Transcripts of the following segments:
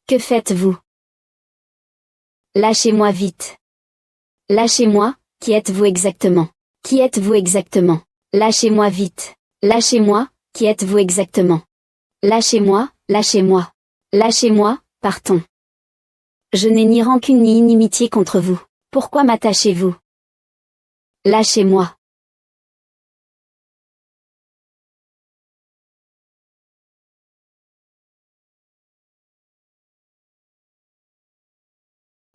Que faites-vous? Lâchez-moi vite. Lâchez-moi, qui êtes-vous exactement? Qui êtes-vous exactement? Lâchez-moi vite. Lâchez-moi, qui êtes-vous exactement? Lâchez-moi, lâchez-moi. Lâchez-moi, partons. Je n'ai ni rancune ni inimitié contre vous. Pourquoi m'attachez-vous? Lâchez-moi.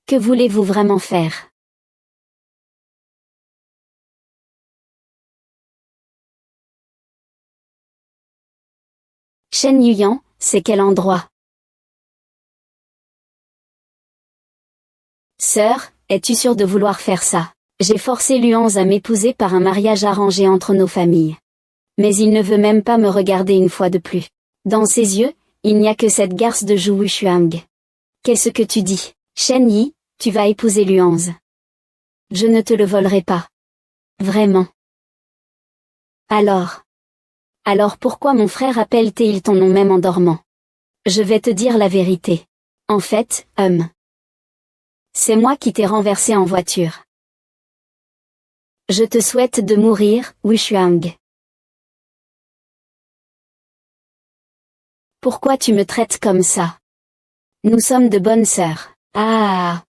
Que voulez-vous vraiment faire? Shen Yuyan, c'est quel endroit? Sœur, es-tu sûre de vouloir faire ça? J'ai forcé Luanze à m'épouser par un mariage arrangé entre nos familles. Mais il ne veut même pas me regarder une fois de plus. Dans ses yeux, il n'y a que cette garce de Zhu Wuxuang. Qu'est-ce que tu dis? Shen Yi, tu vas épouser Luanze. Je ne te le volerai pas. Vraiment. Alors pourquoi mon frère appelle-t-il ton nom même en dormant? Je vais te dire la vérité. En fait, c'est moi qui t'ai renversé en voiture. Je te souhaite de mourir, Wuxuang. Pourquoi tu me traites comme ça? Nous sommes de bonnes sœurs. Ah!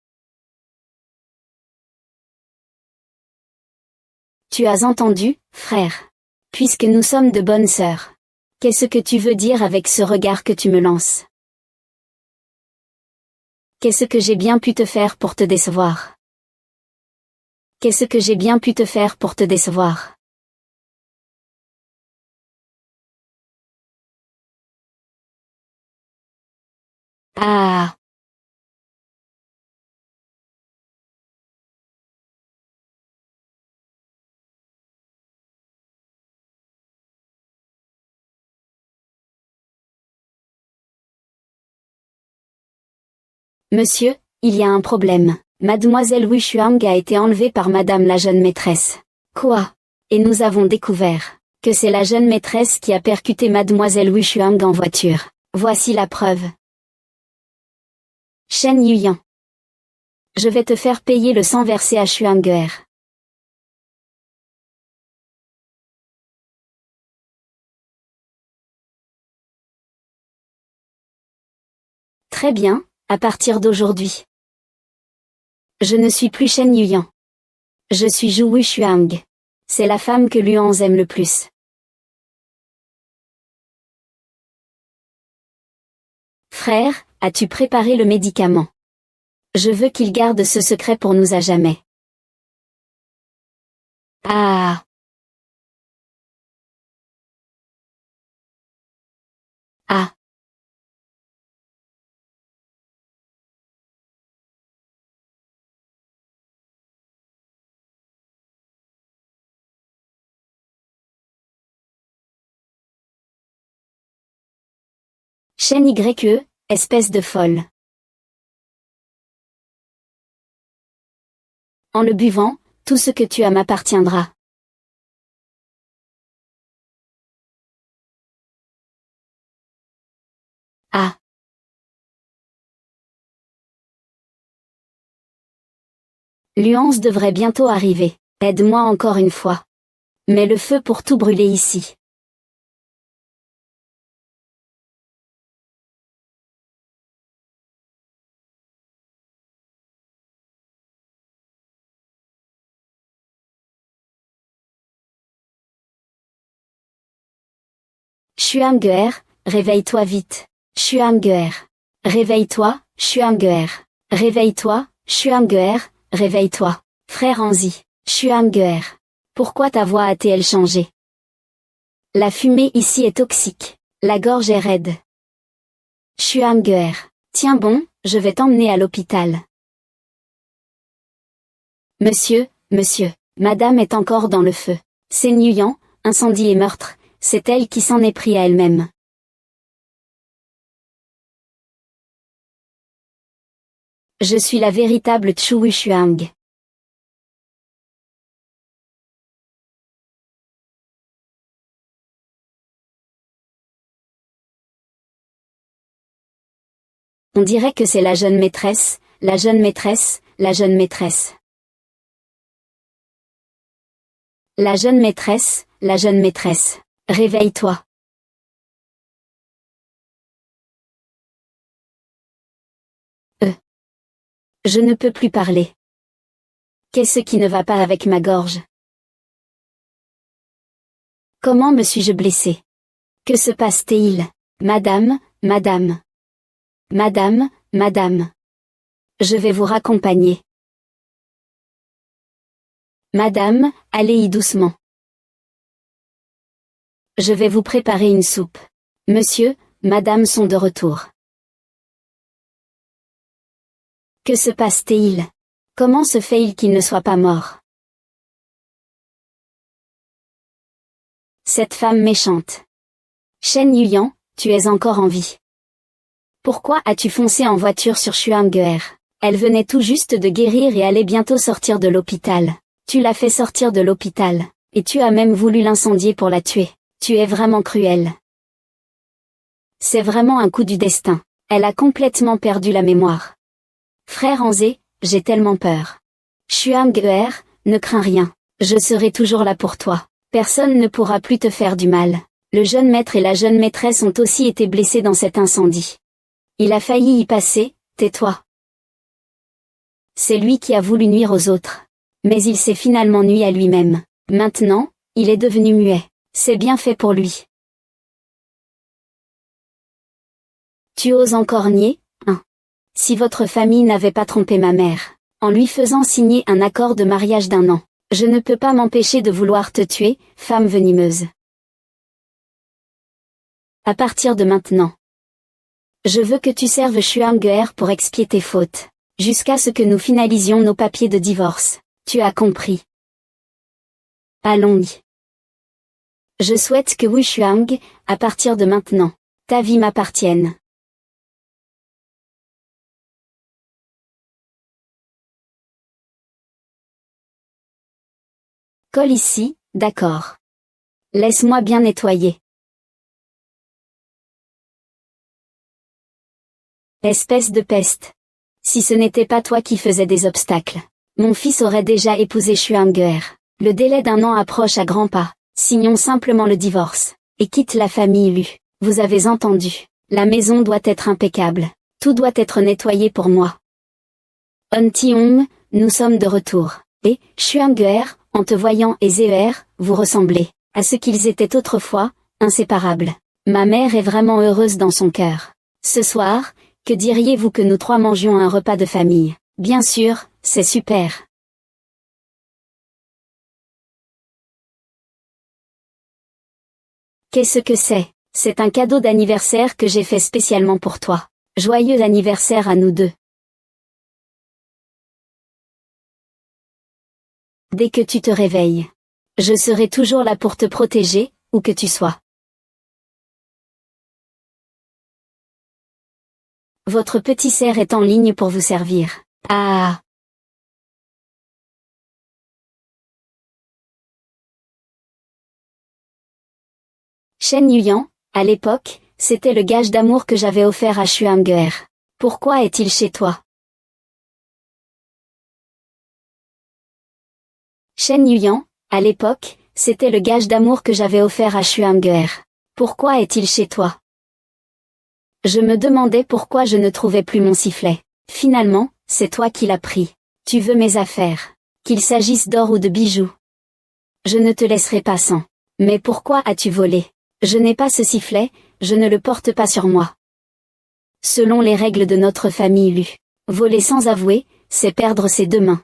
Tu as entendu, frère? Puisque nous sommes de bonnes sœurs. Qu'est-ce que tu veux dire avec ce regard que tu me lances? Qu'est-ce que j'ai bien pu te faire pour te décevoir? Qu'est-ce que j'ai bien pu te faire pour te décevoir? Ah! Monsieur, il y a un problème. Mademoiselle Wuxuang a été enlevée par madame la jeune maîtresse. Quoi? Et nous avons découvert que c'est la jeune maîtresse qui a percuté mademoiselle Wuxuang en voiture. Voici la preuve. Shen Yuyan. Je vais te faire payer le sang versé à Xuanguer. Très bien, à partir d'aujourd'hui. Je ne suis plus Shen Yuyan. Je suis Zhu Wuxuang. C'est la femme que Luanze aime le plus. Frère, as-tu préparé le médicament? Je veux qu'il garde ce secret pour nous à jamais. Ah! Ah! Shen YE, espèce de folle. En le buvant, tout ce que tu as m'appartiendra. Ah! Luanze devrait bientôt arriver. Aide-moi encore une fois. Mets le feu pour tout brûler ici. Xuanguer, réveille-toi vite. Xuanguer. Réveille-toi, Xuanguer. Réveille-toi, Xuanguer, réveille-toi. Frère Anzi. Xuanguer. Pourquoi ta voix a-t-elle changé? La fumée ici est toxique. La gorge est raide. Xuanguer. Tiens bon, je vais t'emmener à l'hôpital. Monsieur, madame est encore dans le feu. C'est Nguyen, incendie et meurtre, c'est elle qui s'en est pris à elle-même. Je suis la véritable Zhu Wuxuang. On dirait que c'est la jeune maîtresse, la jeune maîtresse, la jeune maîtresse. La jeune maîtresse, la jeune maîtresse. Réveille-toi. Je ne peux plus parler. Qu'est-ce qui ne va pas avec ma gorge? Comment me suis-je blessée? Que se passe-t-il? Madame, madame. Madame, madame. Je vais vous raccompagner. Madame, allez-y doucement. Je vais vous préparer une soupe. Monsieur, madame sont de retour. Que se passe-t-il? Comment se fait-il qu'il ne soit pas mort? Cette femme méchante. Shen Yuyan, tu es encore en vie. Pourquoi as-tu foncé en voiture sur Xuanguer? Elle venait tout juste de guérir et allait bientôt sortir de l'hôpital. Tu l'as fait sortir de l'hôpital, et tu as même voulu l'incendier pour la tuer. Tu es vraiment cruel. C'est vraiment un coup du destin. Elle a complètement perdu la mémoire. Frère Anzé, j'ai tellement peur. Xuanguer, ne crains rien. Je serai toujours là pour toi. Personne ne pourra plus te faire du mal. Le jeune maître et la jeune maîtresse ont aussi été blessés dans cet incendie. Il a failli y passer, tais-toi. C'est lui qui a voulu nuire aux autres. Mais il s'est finalement nui à lui-même. Maintenant, il est devenu muet. C'est bien fait pour lui. Tu oses encore nier, hein? Si votre famille n'avait pas trompé ma mère, en lui faisant signer un accord de mariage d'1 an, je ne peux pas m'empêcher de vouloir te tuer, femme venimeuse. À partir de maintenant, je veux que tu serves Xuanguer pour expier tes fautes, jusqu'à ce que nous finalisions nos papiers de divorce. Tu as compris? Allons-y. Je souhaite que Wu Xuang, à partir de maintenant, ta vie m'appartienne. Colle ici, d'accord. Laisse-moi bien nettoyer. Espèce de peste. Si ce n'était pas toi qui faisais des obstacles, mon fils aurait déjà épousé Xuanguer. Le délai d'1 an approche à grands pas. Signons simplement le divorce, et quitte la famille Lu. Vous avez entendu. La maison doit être impeccable. Tout doit être nettoyé pour moi. On Tiong, nous sommes de retour. Et, Xuanguer, en te voyant et Zéer, vous ressemblez à ce qu'ils étaient autrefois, inséparables. Ma mère est vraiment heureuse dans son cœur. Ce soir, que diriez-vous que nous 3 mangions un repas de famille? Bien sûr, c'est super. Qu'est-ce que c'est? C'est un cadeau d'anniversaire que j'ai fait spécialement pour toi. Joyeux anniversaire à nous deux. Dès que tu te réveilles, je serai toujours là pour te protéger, où que tu sois. Votre petit cerf est en ligne pour vous servir. Ah! Shen Yuyan, à l'époque, c'était le gage d'amour que j'avais offert à Xuanguer. Pourquoi est-il chez toi? Shen Yuyan, à l'époque, c'était le gage d'amour que j'avais offert à Xuanguer. Pourquoi est-il chez toi? Je me demandais pourquoi je ne trouvais plus mon sifflet. Finalement, c'est toi qui l'as pris. Tu veux mes affaires. Qu'il s'agisse d'or ou de bijoux. Je ne te laisserai pas sans. Mais pourquoi as-tu volé? Je n'ai pas ce sifflet, je ne le porte pas sur moi. Selon les règles de notre famille Lu, voler sans avouer, c'est perdre ses 2 mains.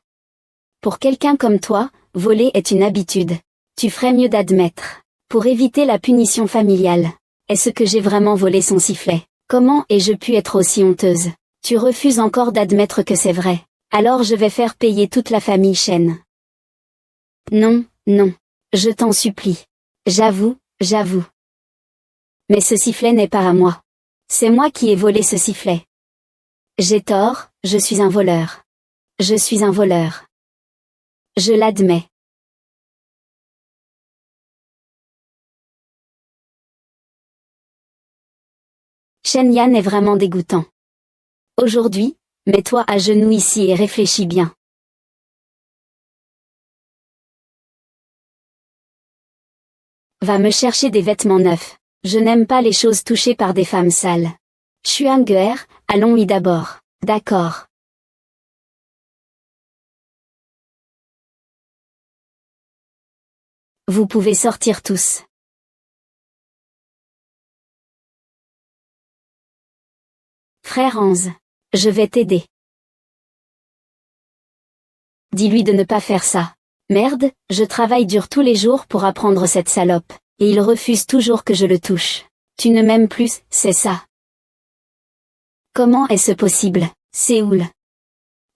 Pour quelqu'un comme toi, voler est une habitude. Tu ferais mieux d'admettre. Pour éviter la punition familiale. Est-ce que j'ai vraiment volé son sifflet? Comment ai-je pu être aussi honteuse? Tu refuses encore d'admettre que c'est vrai. Alors je vais faire payer toute la famille Shen. Non, non. Je t'en supplie. J'avoue, j'avoue. Mais ce sifflet n'est pas à moi. C'est moi qui ai volé ce sifflet. J'ai tort, je suis un voleur. Je suis un voleur. Je l'admets. Shen Yan est vraiment dégoûtant. Aujourd'hui, mets-toi à genoux ici et réfléchis bien. Va me chercher des vêtements neufs. Je n'aime pas les choses touchées par des femmes sales. Chuanguer, allons-y d'abord. D'accord. Vous pouvez sortir tous. Frère Hans. Je vais t'aider. Dis-lui de ne pas faire ça. Merde, je travaille dur tous les jours pour apprendre cette salope, et il refuse toujours que je le touche. Tu ne m'aimes plus, c'est ça. Comment est-ce possible, Séoul?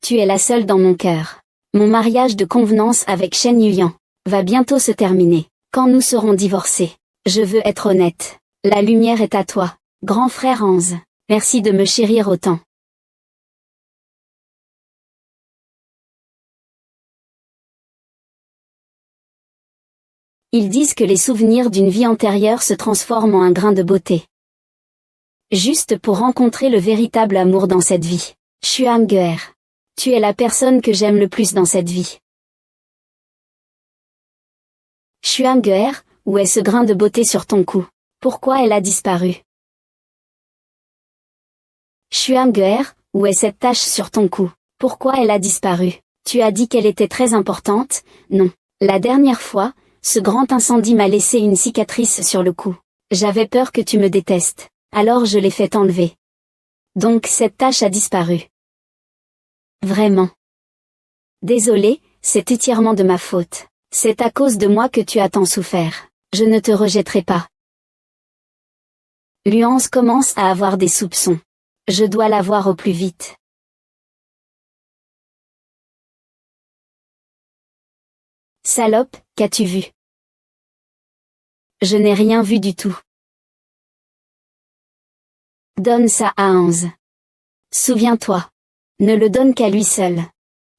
Tu es la seule dans mon cœur. Mon mariage de convenance avec Shen Yuyan va bientôt se terminer. Quand nous serons divorcés. Je veux être honnête. La lumière est à toi, grand frère Hans. Merci de me chérir autant. Ils disent que les souvenirs d'une vie antérieure se transforment en un grain de beauté. Juste pour rencontrer le véritable amour dans cette vie. Chuanguer. Tu es la personne que j'aime le plus dans cette vie. Chuanguer, où est ce grain de beauté sur ton cou? Pourquoi elle a disparu? Chuanguer, où est cette tache sur ton cou? Pourquoi elle a disparu? Tu as dit qu'elle était très importante, non. La dernière fois, ce grand incendie m'a laissé une cicatrice sur le cou. J'avais peur que tu me détestes, alors je l'ai fait enlever. Donc cette tache a disparu. Vraiment. Désolé, c'est entièrement de ma faute. C'est à cause de moi que tu as tant souffert. Je ne te rejetterai pas. Luance commence à avoir des soupçons. Je dois la voir au plus vite. Salope, qu'as-tu vu? Je n'ai rien vu du tout. Donne ça à Hans. Souviens-toi. Ne le donne qu'à lui seul.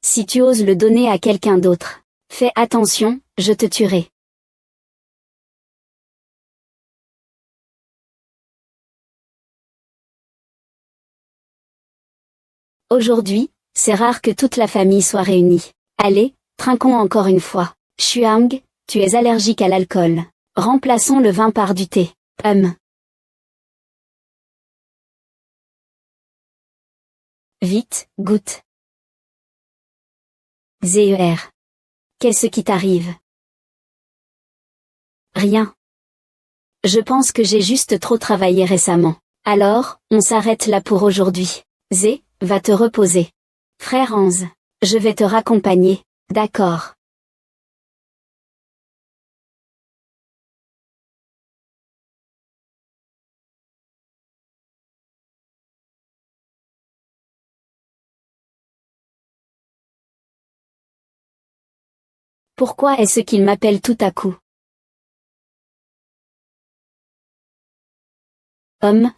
Si tu oses le donner à quelqu'un d'autre, fais attention, je te tuerai. Aujourd'hui, c'est rare que toute la famille soit réunie. Allez, trinquons encore une fois. Chuang, tu es allergique à l'alcool. Remplaçons le vin par du thé. Vite, goûte. Zer. Qu'est-ce qui t'arrive? Rien. Je pense que j'ai juste trop travaillé récemment. Alors, on s'arrête là pour aujourd'hui. Zé, va te reposer. Frère Hans, je vais te raccompagner, d'accord. Pourquoi est-ce qu'il m'appelle tout à coup?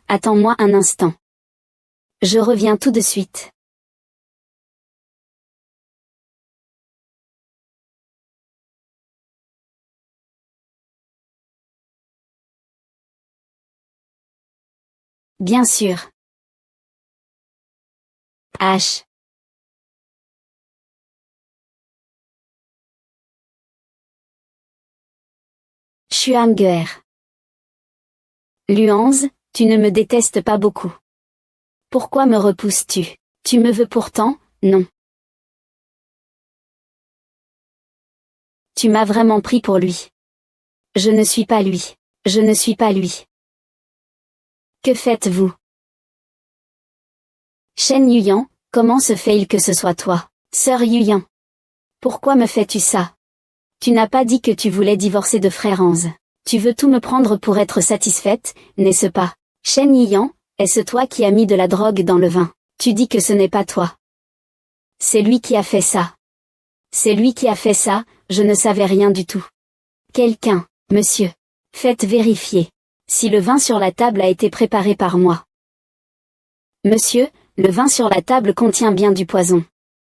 Attends-moi un instant. Je reviens tout de suite. Bien sûr. H. Chuanguer. Luanze, tu ne me détestes pas beaucoup. Pourquoi me repousses-tu? Tu me veux pourtant, non. Tu m'as vraiment pris pour lui. Je ne suis pas lui. Je ne suis pas lui. Que faites-vous? Shen Yuyan, comment se fait-il que ce soit toi, sœur Yuyan? Pourquoi me fais-tu ça? Tu n'as pas dit que tu voulais divorcer de frère Hans. Tu veux tout me prendre pour être satisfaite, n'est-ce pas? Shen Yuyan, est-ce toi qui as mis de la drogue dans le vin? Tu dis que ce n'est pas toi. C'est lui qui a fait ça. C'est lui qui a fait ça, je ne savais rien du tout. Quelqu'un, monsieur. Faites vérifier. Si le vin sur la table a été préparé par moi. Monsieur, le vin sur la table contient bien du poison.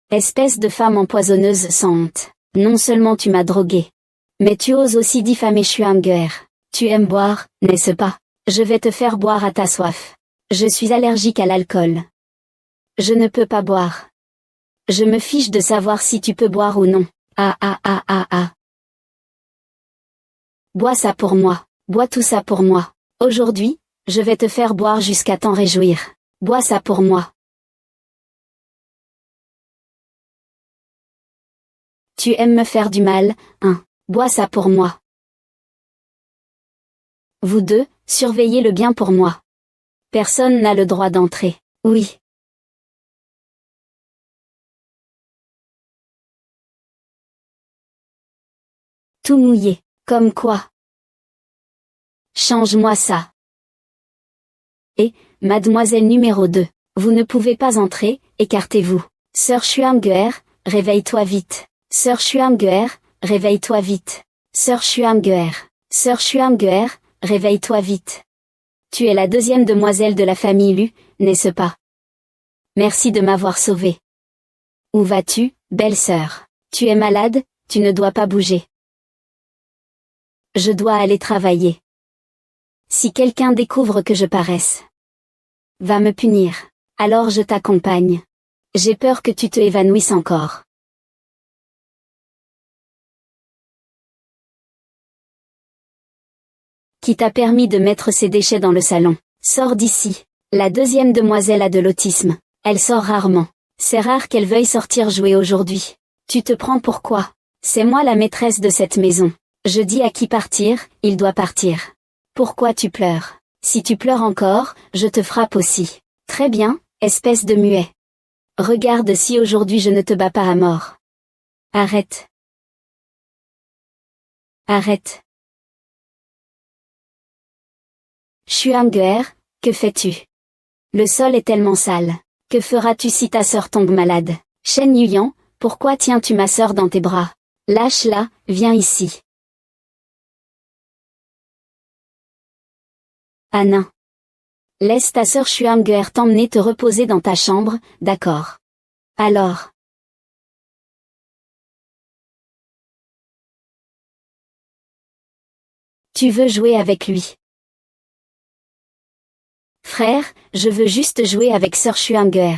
Espèce de femme empoisonneuse sans honte. Non seulement tu m'as drogué. Mais tu oses aussi diffamer Chuanguer. Tu aimes boire, n'est-ce pas? Je vais te faire boire à ta soif. Je suis allergique à l'alcool. Je ne peux pas boire. Je me fiche de savoir si tu peux boire ou non. Ah ah ah ah ah. Bois ça pour moi. Bois tout ça pour moi. Aujourd'hui, je vais te faire boire jusqu'à t'en réjouir. Bois ça pour moi. Tu aimes me faire du mal, hein. Bois ça pour moi. Vous deux, surveillez-le bien pour moi. Personne n'a le droit d'entrer. Oui. Tout mouillé. Comme quoi? Change-moi ça. Et, mademoiselle numéro 2, vous ne pouvez pas entrer, écartez-vous. Sœur Chuanguer, réveille-toi vite. Sœur Chuanguer, réveille-toi vite. Sœur Chuanguer. Sœur Chuanguer, réveille-toi vite. Tu es la deuxième demoiselle de la famille Lu, n'est-ce pas? Merci de m'avoir sauvée. Où vas-tu, belle sœur? Tu es malade, tu ne dois pas bouger. Je dois aller travailler. Si quelqu'un découvre que je paraisse, va me punir. Alors je t'accompagne. J'ai peur que tu te évanouisses encore. Qui t'a permis de mettre ces déchets dans le salon? Sors d'ici. La deuxième demoiselle a de l'autisme. Elle sort rarement. C'est rare qu'elle veuille sortir jouer aujourd'hui. Tu te prends pour quoi? C'est moi la maîtresse de cette maison. Je dis à qui partir, il doit partir. Pourquoi tu pleures? Si tu pleures encore, je te frappe aussi. Très bien, espèce de muet. Regarde si aujourd'hui je ne te bats pas à mort. Arrête. Arrête. Chuanguer, que fais-tu? Le sol est tellement sale. Que feras-tu si ta sœur tombe malade? Shen Yuyan, pourquoi tiens-tu ma sœur dans tes bras? Lâche-la, viens ici. Ah non. Laisse ta sœur Chuanguer t'emmener te reposer dans ta chambre, d'accord. Alors. Tu veux jouer avec lui? Frère, je veux juste jouer avec sœur Chuanguer.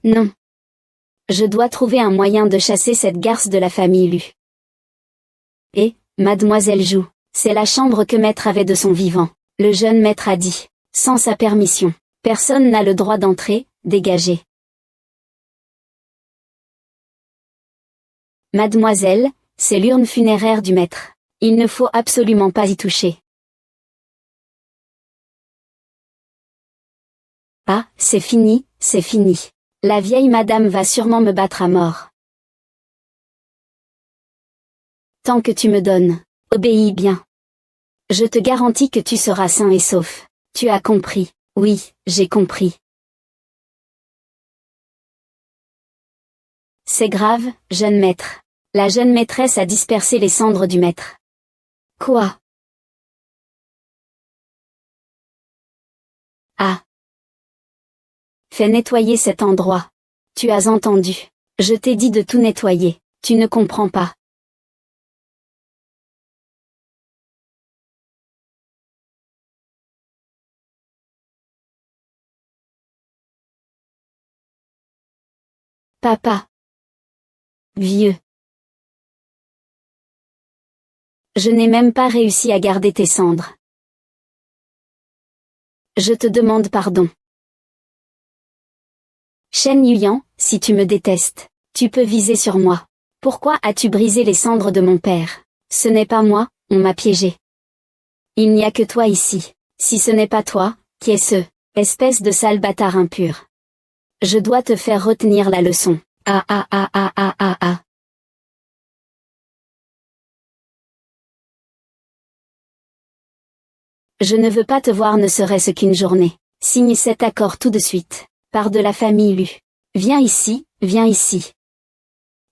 Non. Je dois trouver un moyen de chasser cette garce de la famille Lu. Et, mademoiselle Jou, c'est la chambre que maître avait de son vivant. Le jeune maître a dit, sans sa permission, personne n'a le droit d'entrer, dégagez. Mademoiselle, c'est l'urne funéraire du maître. Il ne faut absolument pas y toucher. Ah, c'est fini, c'est fini. La vieille madame va sûrement me battre à mort. Tant que tu me donnes, obéis bien. Je te garantis que tu seras sain et sauf. Tu as compris? Oui, j'ai compris. C'est grave, jeune maître. La jeune maîtresse a dispersé les cendres du maître. Quoi? Ah. Fais nettoyer cet endroit. Tu as entendu. Je t'ai dit de tout nettoyer. Tu ne comprends pas. Papa. Vieux. Je n'ai même pas réussi à garder tes cendres. Je te demande pardon. Shen Yuyan, si tu me détestes, tu peux viser sur moi. Pourquoi as-tu brisé les cendres de mon père? Ce n'est pas moi, on m'a piégé. Il n'y a que toi ici. Si ce n'est pas toi, qui est ce, espèce de sale bâtard impur? Je dois te faire retenir la leçon. Ah ah ah ah ah ah ah. Je ne veux pas te voir ne serait-ce qu'une journée. Signe cet accord tout de suite. Par de la famille Lu. Viens ici, viens ici.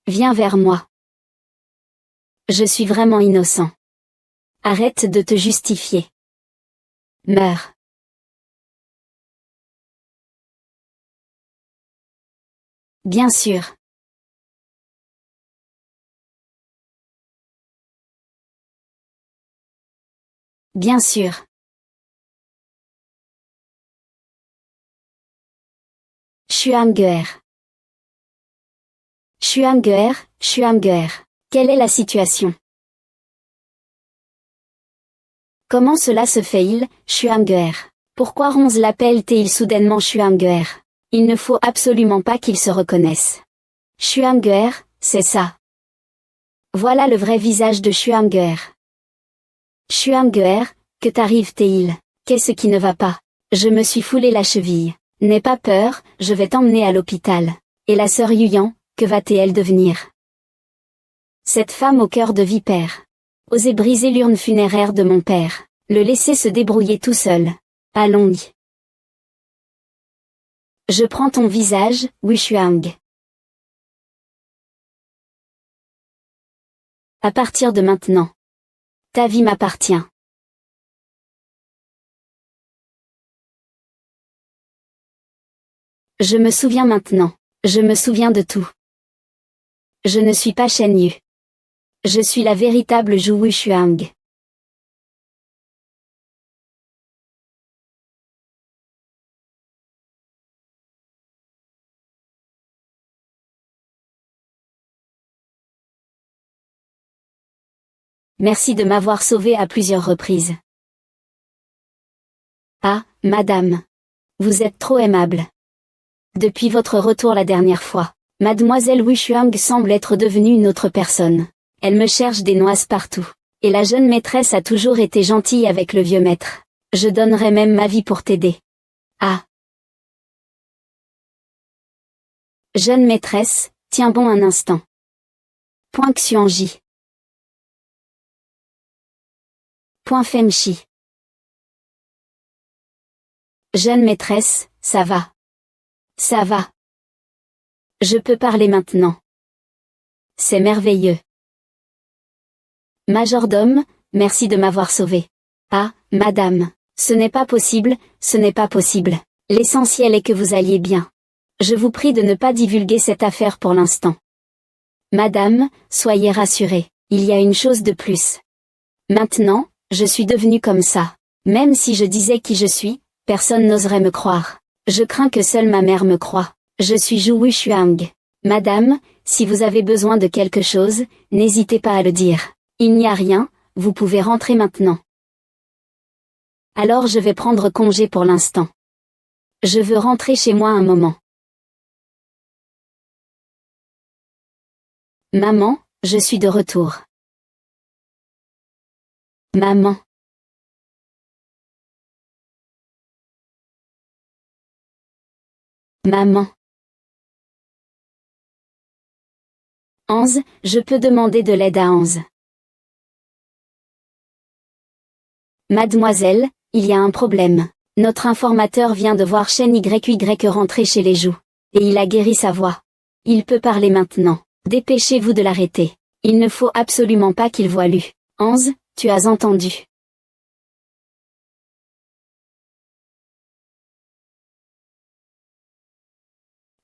Viens vers moi. Je suis vraiment innocent. Arrête de te justifier. Meurs. Bien sûr. Bien sûr. Shuang'er. Shuang'er, Shuang'er. Quelle est la situation? Comment cela se fait-il, Shuang'er? Pourquoi Ronze l'appelle-t-il soudainement Shuang'er? Il ne faut absolument pas qu'ils se reconnaissent. Shuang'er, c'est ça. Voilà le vrai visage de Shuang'er. Shuang'er, que t'arrive-t-il? Qu'est-ce qui ne va pas? Je me suis foulé la cheville. N'aie pas peur, je vais t'emmener à l'hôpital. Et la sœur Yuyan, que va-t-elle devenir? Cette femme au cœur de vipère. Oser briser l'urne funéraire de mon père. Le laisser se débrouiller tout seul. Allons-y. Je prends ton visage, Wushuang. À partir de maintenant. Ta vie m'appartient. Je me souviens maintenant. Je me souviens de tout. Je ne suis pas Shen Yu. Je suis la véritable Zhu Wushuang. Merci de m'avoir sauvé à plusieurs reprises. Ah, madame. Vous êtes trop aimable. Depuis votre retour la dernière fois, mademoiselle Wushuang semble être devenue une autre personne. Elle me cherche des noises partout. Et la jeune maîtresse a toujours été gentille avec le vieux maître. Je donnerais même ma vie pour t'aider. Ah. Jeune maîtresse, tiens bon un instant. Point Xuanji. Point Femchi. Jeune maîtresse, ça va. Ça va. Je peux parler maintenant. C'est merveilleux. Majordome, merci de m'avoir sauvé. Ah, madame, ce n'est pas possible, ce n'est pas possible. L'essentiel est que vous alliez bien. Je vous prie de ne pas divulguer cette affaire pour l'instant. Madame, soyez rassurée, il y a une chose de plus. Maintenant, je suis devenue comme ça. Même si je disais qui je suis, personne n'oserait me croire. Je crains que seule ma mère me croie. Je suis Zhu Wushuang. Madame, si vous avez besoin de quelque chose, n'hésitez pas à le dire. Il n'y a rien, vous pouvez rentrer maintenant. Alors je vais prendre congé pour l'instant. Je veux rentrer chez moi un moment. Maman, je suis de retour. Maman. Maman. Anze, je peux demander de l'aide à Anze. Mademoiselle, il y a un problème. Notre informateur vient de voir Shen YY rentrer chez les Zhu. Et il a guéri sa voix. Il peut parler maintenant. Dépêchez-vous de l'arrêter. Il ne faut absolument pas qu'il voie Lu. Anze, tu as entendu.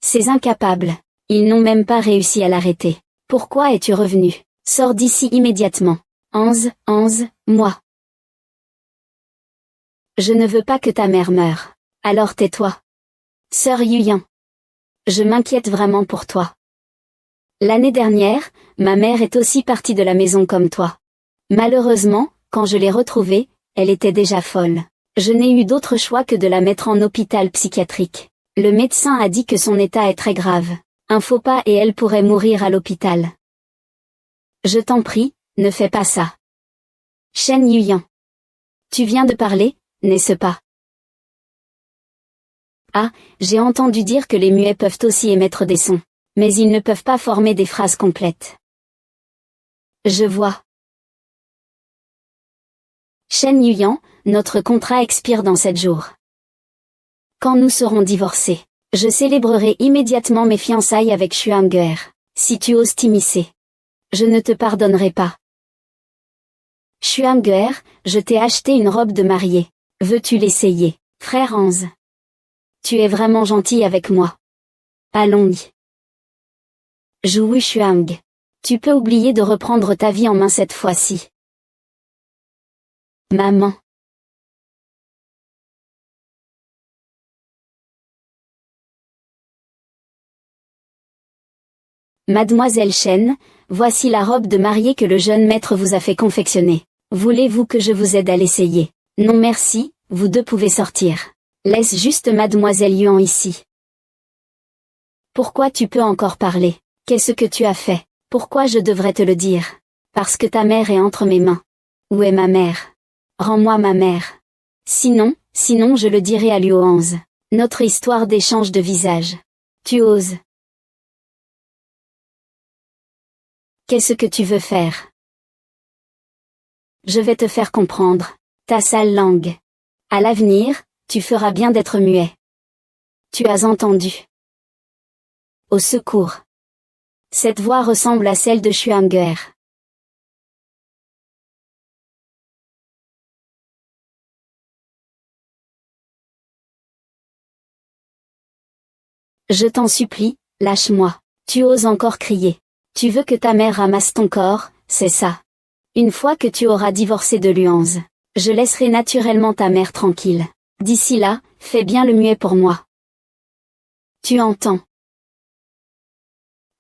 Ces incapables. Ils n'ont même pas réussi à l'arrêter. Pourquoi es-tu revenu? Sors d'ici immédiatement. Anze, moi. Je ne veux pas que ta mère meure. Alors tais-toi. Sœur Yuyan. Je m'inquiète vraiment pour toi. L'année dernière, ma mère est aussi partie de la maison comme toi. Malheureusement, quand je l'ai retrouvée, elle était déjà folle. Je n'ai eu d'autre choix que de la mettre en hôpital psychiatrique. Le médecin a dit que son état est très grave. Un faux pas et elle pourrait mourir à l'hôpital. Je t'en prie, ne fais pas ça. Shen Yuyan. Tu viens de parler, n'est-ce pas? Ah, j'ai entendu dire que les muets peuvent aussi émettre des sons. Mais ils ne peuvent pas former des phrases complètes. Je vois. Shen Yuyan, notre contrat expire dans 7 jours. Quand nous serons divorcés, je célébrerai immédiatement mes fiançailles avec Shuang'er. Si tu oses t'immiscer, je ne te pardonnerai pas. Shuang'er, je t'ai acheté une robe de mariée. Veux-tu l'essayer, frère Anze? Tu es vraiment gentil avec moi. Allons-y. Zhu Wushuang. Tu peux oublier de reprendre ta vie en main cette fois-ci. Maman. Mademoiselle Chen, voici la robe de mariée que le jeune maître vous a fait confectionner. Voulez-vous que je vous aide à l'essayer? Non merci, vous deux pouvez sortir. Laisse juste Mademoiselle Yuan ici. Pourquoi tu peux encore parler? Qu'est-ce que tu as fait? Pourquoi je devrais te le dire? Parce que ta mère est entre mes mains. Où est ma mère? Rends-moi ma mère. Sinon je le dirai à Luohanze. Notre histoire d'échange de visage. Tu oses. Qu'est-ce que tu veux faire? Je vais te faire comprendre. Ta sale langue. À l'avenir, tu feras bien d'être muet. Tu as entendu? Au secours. Cette voix ressemble à celle de Xuanguer. Je t'en supplie, lâche-moi. Tu oses encore crier. Tu veux que ta mère ramasse ton corps, c'est ça. Une fois que tu auras divorcé de Luohanze, je laisserai naturellement ta mère tranquille. D'ici là, fais bien le muet pour moi. Tu entends?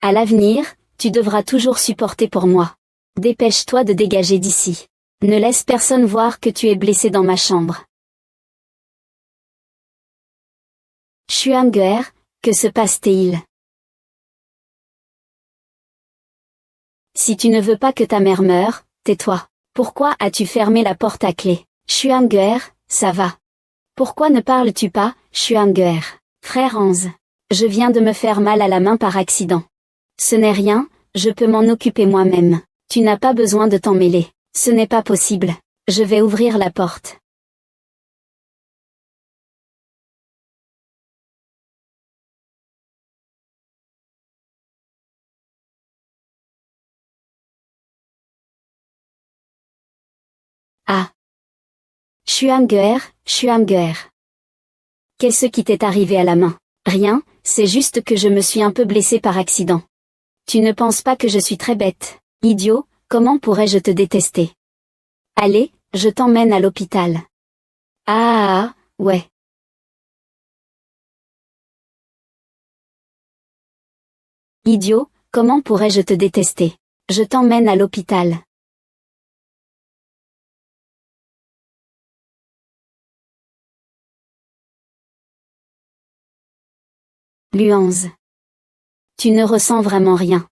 À l'avenir, tu devras toujours supporter pour moi. Dépêche-toi de dégager d'ici. Ne laisse personne voir que tu es blessé dans ma chambre. Xuanguer, que se passe-t-il? Si tu ne veux pas que ta mère meure, tais-toi. Pourquoi as-tu fermé la porte à clé? Xuanguer, ça va. Pourquoi ne parles-tu pas, Xuanguer? Frère Hans. Je viens de me faire mal à la main par accident. Ce n'est rien, je peux m'en occuper moi-même. Tu n'as pas besoin de t'en mêler. Ce n'est pas possible. Je vais ouvrir la porte. Ah. Xuanguer. Qu'est-ce qui t'est arrivé à la main? Rien, c'est juste que je me suis un peu blessé par accident. Tu ne penses pas que je suis très bête? Idiot, comment pourrais-je te détester? Allez, je t'emmène à l'hôpital. Ouais. Idiot, comment pourrais-je te détester? Je t'emmène à l'hôpital. Luohanze. Tu ne ressens vraiment rien.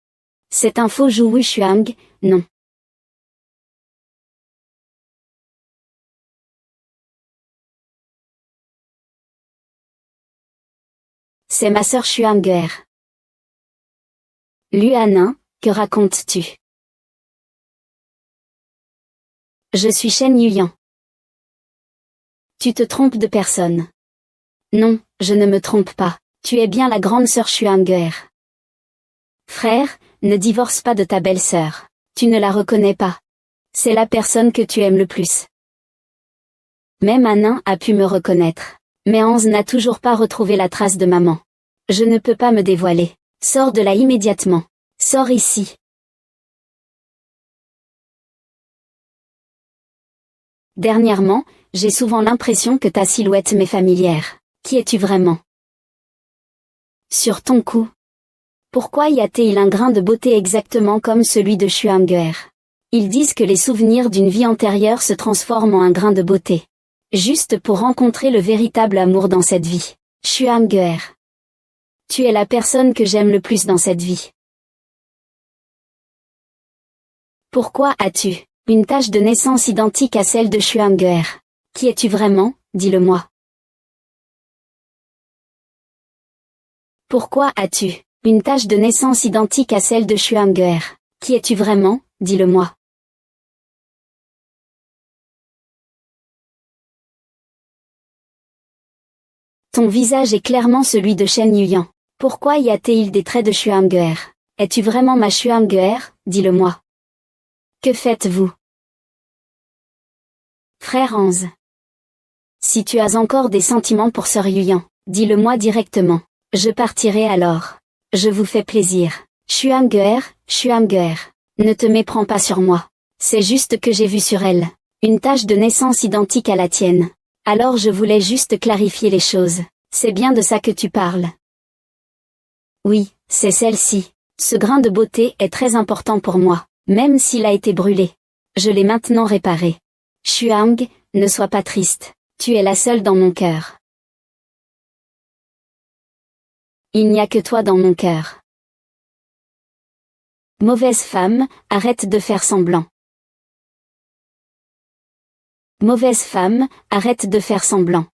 C'est un faux Zhu Shuang, non. C'est ma sœur Xuanguer. Luanin, que racontes-tu? Je suis Shen Yuyan. Tu te trompes de personne. Non, je ne me trompe pas. Tu es bien la grande sœur Xuanguer. Frère, ne divorce pas de ta belle-sœur. Tu ne la reconnais pas. C'est la personne que tu aimes le plus. Même un nain a pu me reconnaître. Mais Hans n'a toujours pas retrouvé la trace de maman. Je ne peux pas me dévoiler. Sors de là immédiatement. Sors ici. Dernièrement, j'ai souvent l'impression que ta silhouette m'est familière. Qui es-tu vraiment? Sur ton cou. Pourquoi y a-t-il un grain de beauté exactement comme celui de Xuanguer? Ils disent que les souvenirs d'une vie antérieure se transforment en un grain de beauté. Juste pour rencontrer le véritable amour dans cette vie. Xuanguer. Tu es la personne que j'aime le plus dans cette vie. Pourquoi as-tu une tache de naissance identique à celle de Xuanguer? Qui es-tu vraiment, dis-le-moi. Pourquoi as-tu une tache de naissance identique à celle de Xuanguer? Qui es-tu vraiment, dis-le-moi. Ton visage est clairement celui de Shen Yuyan. Pourquoi y a-t-il des traits de Xuanguer? Es-tu vraiment ma Xuanguer, dis-le-moi. Que faites-vous? Frère Hans. Si tu as encore des sentiments pour sœur Yuyan, dis-le-moi directement. Je partirai alors. Je vous fais plaisir. Xuanguer, ne te méprends pas sur moi. C'est juste que j'ai vu sur elle une tache de naissance identique à la tienne. Alors je voulais juste clarifier les choses. C'est bien de ça que tu parles. Oui, c'est celle-ci. Ce grain de beauté est très important pour moi, même s'il a été brûlé. Je l'ai maintenant réparé. Xuang, ne sois pas triste. Tu es la seule dans mon cœur. Il n'y a que toi dans mon cœur. Mauvaise femme, arrête de faire semblant. Mauvaise femme, arrête de faire semblant.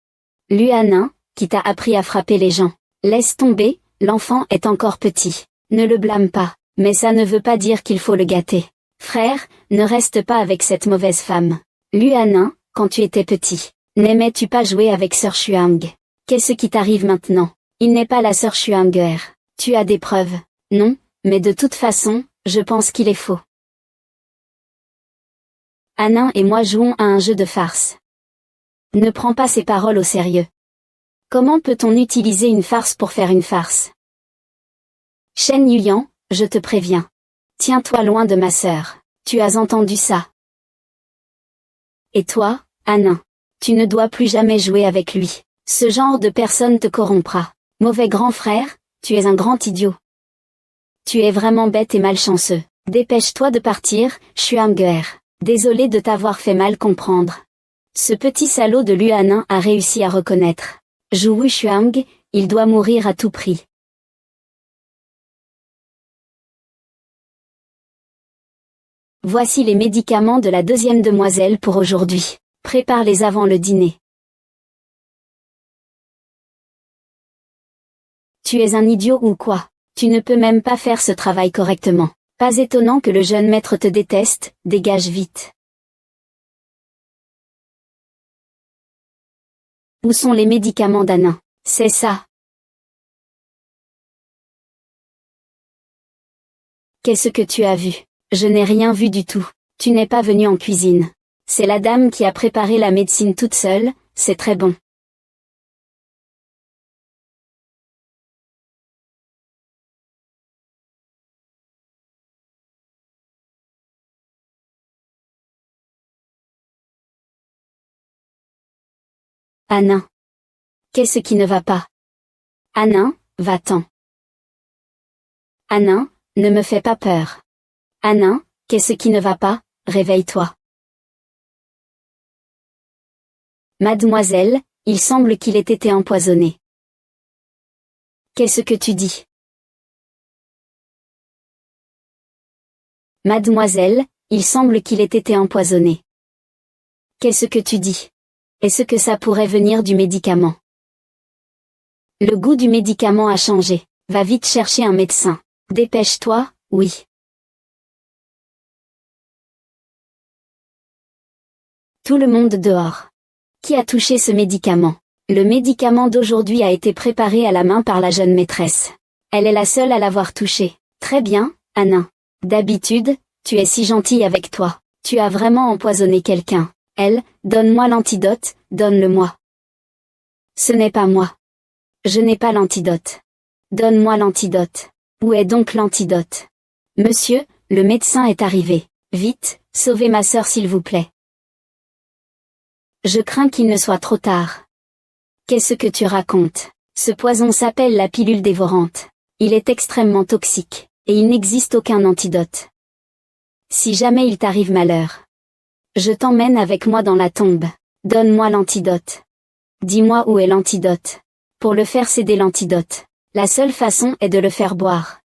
Luanin, qui t'a appris à frapper les gens. Laisse tomber, l'enfant est encore petit. Ne le blâme pas, mais ça ne veut pas dire qu'il faut le gâter. Frère, ne reste pas avec cette mauvaise femme. Luanin, quand tu étais petit, n'aimais-tu pas jouer avec Sœur Xuang? Qu'est-ce qui t'arrive maintenant? Il n'est pas la Sœur Xuang. Tu as des preuves? Non, mais de toute façon, je pense qu'il est faux. Anin et moi jouons à un jeu de farce. Ne prends pas ces paroles au sérieux. Comment peut-on utiliser une farce pour faire une farce? Shen Yuyan, je te préviens. Tiens-toi loin de ma sœur. Tu as entendu ça? Et toi, Anin? Tu ne dois plus jamais jouer avec lui. Ce genre de personne te corrompra. Mauvais grand frère, tu es un grand idiot. Tu es vraiment bête et malchanceux. Dépêche-toi de partir, Xuang. Désolé de t'avoir fait mal comprendre. Ce petit salaud de Luanin a réussi à reconnaître. Zhu Xuang, il doit mourir à tout prix. Voici les médicaments de la deuxième demoiselle pour aujourd'hui. Prépare-les avant le dîner. Tu es un idiot ou quoi? Tu ne peux même pas faire ce travail correctement. Pas étonnant que le jeune maître te déteste, dégage vite. Où sont les médicaments d'Anin? C'est ça. Qu'est-ce que tu as vu? Je n'ai rien vu du tout. Tu n'es pas venu en cuisine. C'est la dame qui a préparé la médecine toute seule, c'est très bon. Anin. Qu'est-ce qui ne va pas? Anin, va-t'en. Anin, ne me fais pas peur. Anin, qu'est-ce qui ne va pas? Réveille-toi. Mademoiselle, il semble qu'il ait été empoisonné. Qu'est-ce que tu dis? Mademoiselle, il semble qu'il ait été empoisonné. Qu'est-ce que tu dis? Est-ce que ça pourrait venir du médicament? Le goût du médicament a changé. Va vite chercher un médecin. Dépêche-toi, oui. Tout le monde dehors. Qui a touché ce médicament? Le médicament d'aujourd'hui a été préparé à la main par la jeune maîtresse. Elle est la seule à l'avoir touché. Très bien, Anin. D'habitude, tu es si gentille avec toi. Tu as vraiment empoisonné quelqu'un. Elle, donne-moi l'antidote, donne-le-moi. Ce n'est pas moi. Je n'ai pas l'antidote. Donne-moi l'antidote. Où est donc l'antidote? Monsieur, le médecin est arrivé. Vite, sauvez ma sœur s'il vous plaît. Je crains qu'il ne soit trop tard. Qu'est-ce que tu racontes? Ce poison s'appelle la pilule dévorante. Il est extrêmement toxique, et il n'existe aucun antidote. Si jamais il t'arrive malheur, je t'emmène avec moi dans la tombe. Donne-moi l'antidote. Dis-moi où est l'antidote. Pour le faire céder l'antidote, la seule façon est de le faire boire.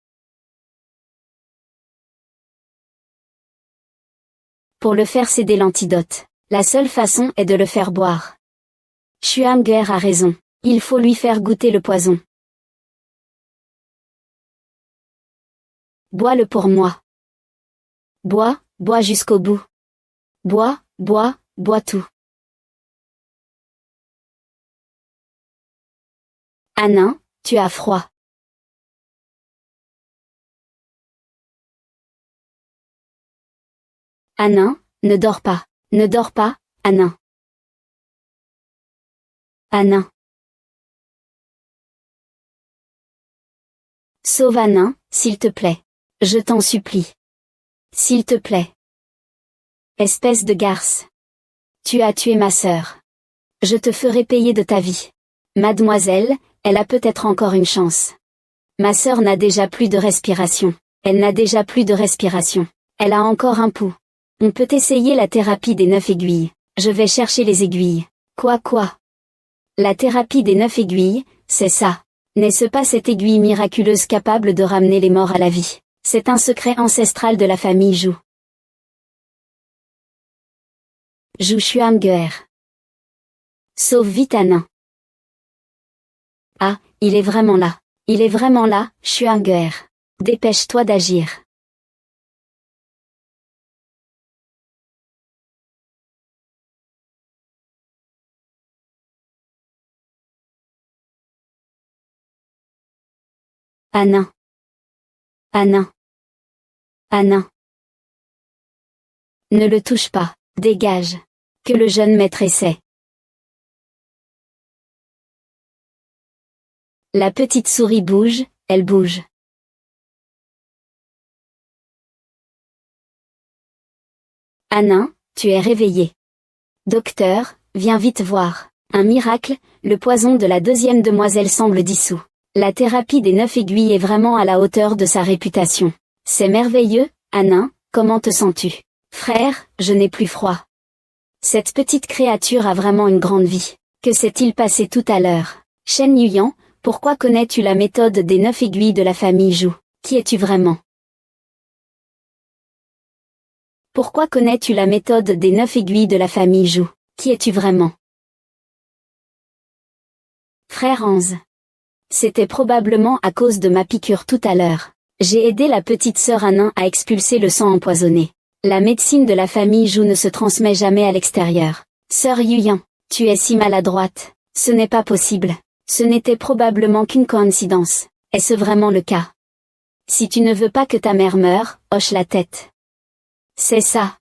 Pour le faire céder l'antidote, la seule façon est de le faire boire. Xuang a raison. Il faut lui faire goûter le poison. Bois-le pour moi. Bois, bois jusqu'au bout. Bois, bois, bois tout. Anin, tu as froid. Anin, ne dors pas. Ne dors pas, Anin. Anin. Sauve Anin, s'il te plaît. Je t'en supplie. S'il te plaît. Espèce de garce. Tu as tué ma sœur. Je te ferai payer de ta vie. Mademoiselle, elle a peut-être encore une chance. Ma sœur n'a déjà plus de respiration. Elle n'a déjà plus de respiration. Elle a encore un pouls. On peut essayer la thérapie des 9 aiguilles. Je vais chercher les aiguilles. Quoi? La thérapie des 9 aiguilles, c'est ça. N'est-ce pas cette aiguille miraculeuse capable de ramener les morts à la vie? C'est un secret ancestral de la famille Zhou. Zhou Xuanguer. Sauve vite Anin. Ah, il est vraiment là. Il est vraiment là, Xuanguer. Dépêche-toi d'agir. Anin. Anin. Anin. Ne le touche pas, dégage. Que le jeune maître essaie. La petite souris bouge, elle bouge. Anin, tu es réveillé. Docteur, viens vite voir. Un miracle, le poison de la deuxième demoiselle semble dissous. La thérapie des 9 aiguilles est vraiment à la hauteur de sa réputation. C'est merveilleux, Anin, comment te sens-tu? Frère, je n'ai plus froid. Cette petite créature a vraiment une grande vie. Que s'est-il passé tout à l'heure? Shen Yuyan, pourquoi connais-tu la méthode des 9 aiguilles de la famille Zhou? Qui es-tu vraiment? Pourquoi connais-tu la méthode des 9 aiguilles de la famille Zhou? Qui es-tu vraiment? Frère Hans. C'était probablement à cause de ma piqûre tout à l'heure. J'ai aidé la petite sœur Anin à expulser le sang empoisonné. La médecine de la famille Zhou ne se transmet jamais à l'extérieur. Sœur Yuyan, tu es si maladroite. Ce n'est pas possible. Ce n'était probablement qu'une coïncidence. Est-ce vraiment le cas? Si tu ne veux pas que ta mère meure, hoche la tête. C'est ça.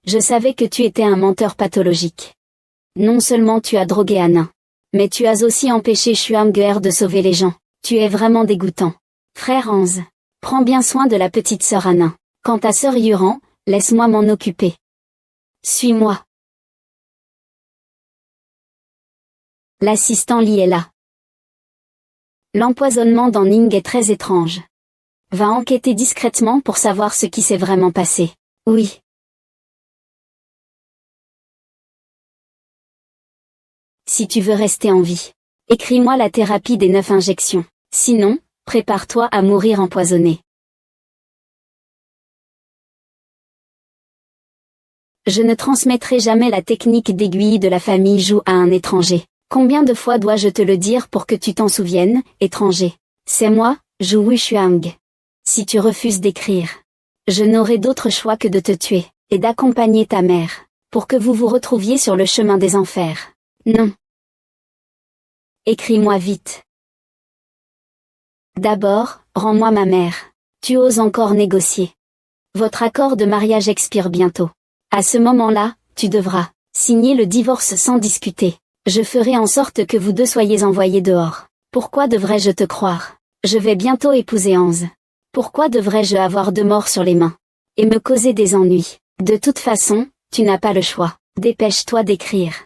Je savais que tu étais un menteur pathologique. Non seulement tu as drogué Anin, mais tu as aussi empêché Xuanguer de sauver les gens. Tu es vraiment dégoûtant. Frère Hans, prends bien soin de la petite sœur Anin. Quant à sœur Yuran, laisse-moi m'en occuper. Suis-moi. L'assistant Li est là. L'empoisonnement dans Ning est très étrange. Va enquêter discrètement pour savoir ce qui s'est vraiment passé. Oui. Si tu veux rester en vie, écris-moi la thérapie des 9 injections. Sinon, prépare-toi à mourir empoisonné. Je ne transmettrai jamais la technique d'aiguille de la famille Zhou à un étranger. Combien de fois dois-je te le dire pour que tu t'en souviennes, étranger? C'est moi, Zhou Wuxuang. Si tu refuses d'écrire, je n'aurai d'autre choix que de te tuer, et d'accompagner ta mère, pour que vous vous retrouviez sur le chemin des enfers. Non. Écris-moi vite. D'abord, rends-moi ma mère. Tu oses encore négocier. Votre accord de mariage expire bientôt. À ce moment-là, tu devras signer le divorce sans discuter. Je ferai en sorte que vous deux soyez envoyés dehors. Pourquoi devrais-je te croire? Je vais bientôt épouser Hans. Pourquoi devrais-je avoir 2 morts sur les mains? Et me causer des ennuis? De toute façon, tu n'as pas le choix. Dépêche-toi d'écrire.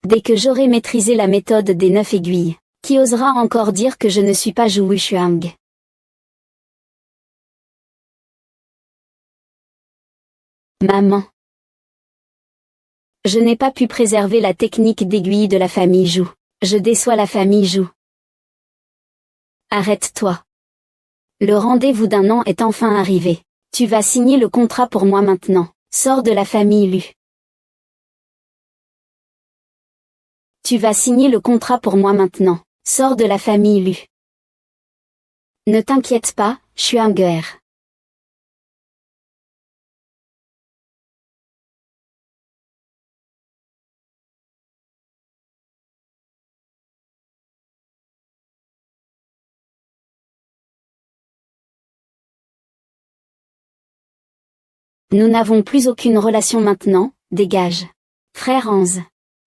Dès que j'aurai maîtrisé la méthode des 9 aiguilles, qui osera encore dire que je ne suis pas Zhou Wuxuang? Maman. Je n'ai pas pu préserver la technique d'aiguille de la famille Zhou. Je déçois la famille Zhou. Arrête-toi. Le rendez-vous d'1 an est enfin arrivé. Tu vas signer le contrat pour moi maintenant. Sors de la famille Lu. Tu vas signer le contrat pour moi maintenant. Sors de la famille Lu. Ne t'inquiète pas, Xuanguer. Nous n'avons plus aucune relation maintenant, dégage. Frère Hans.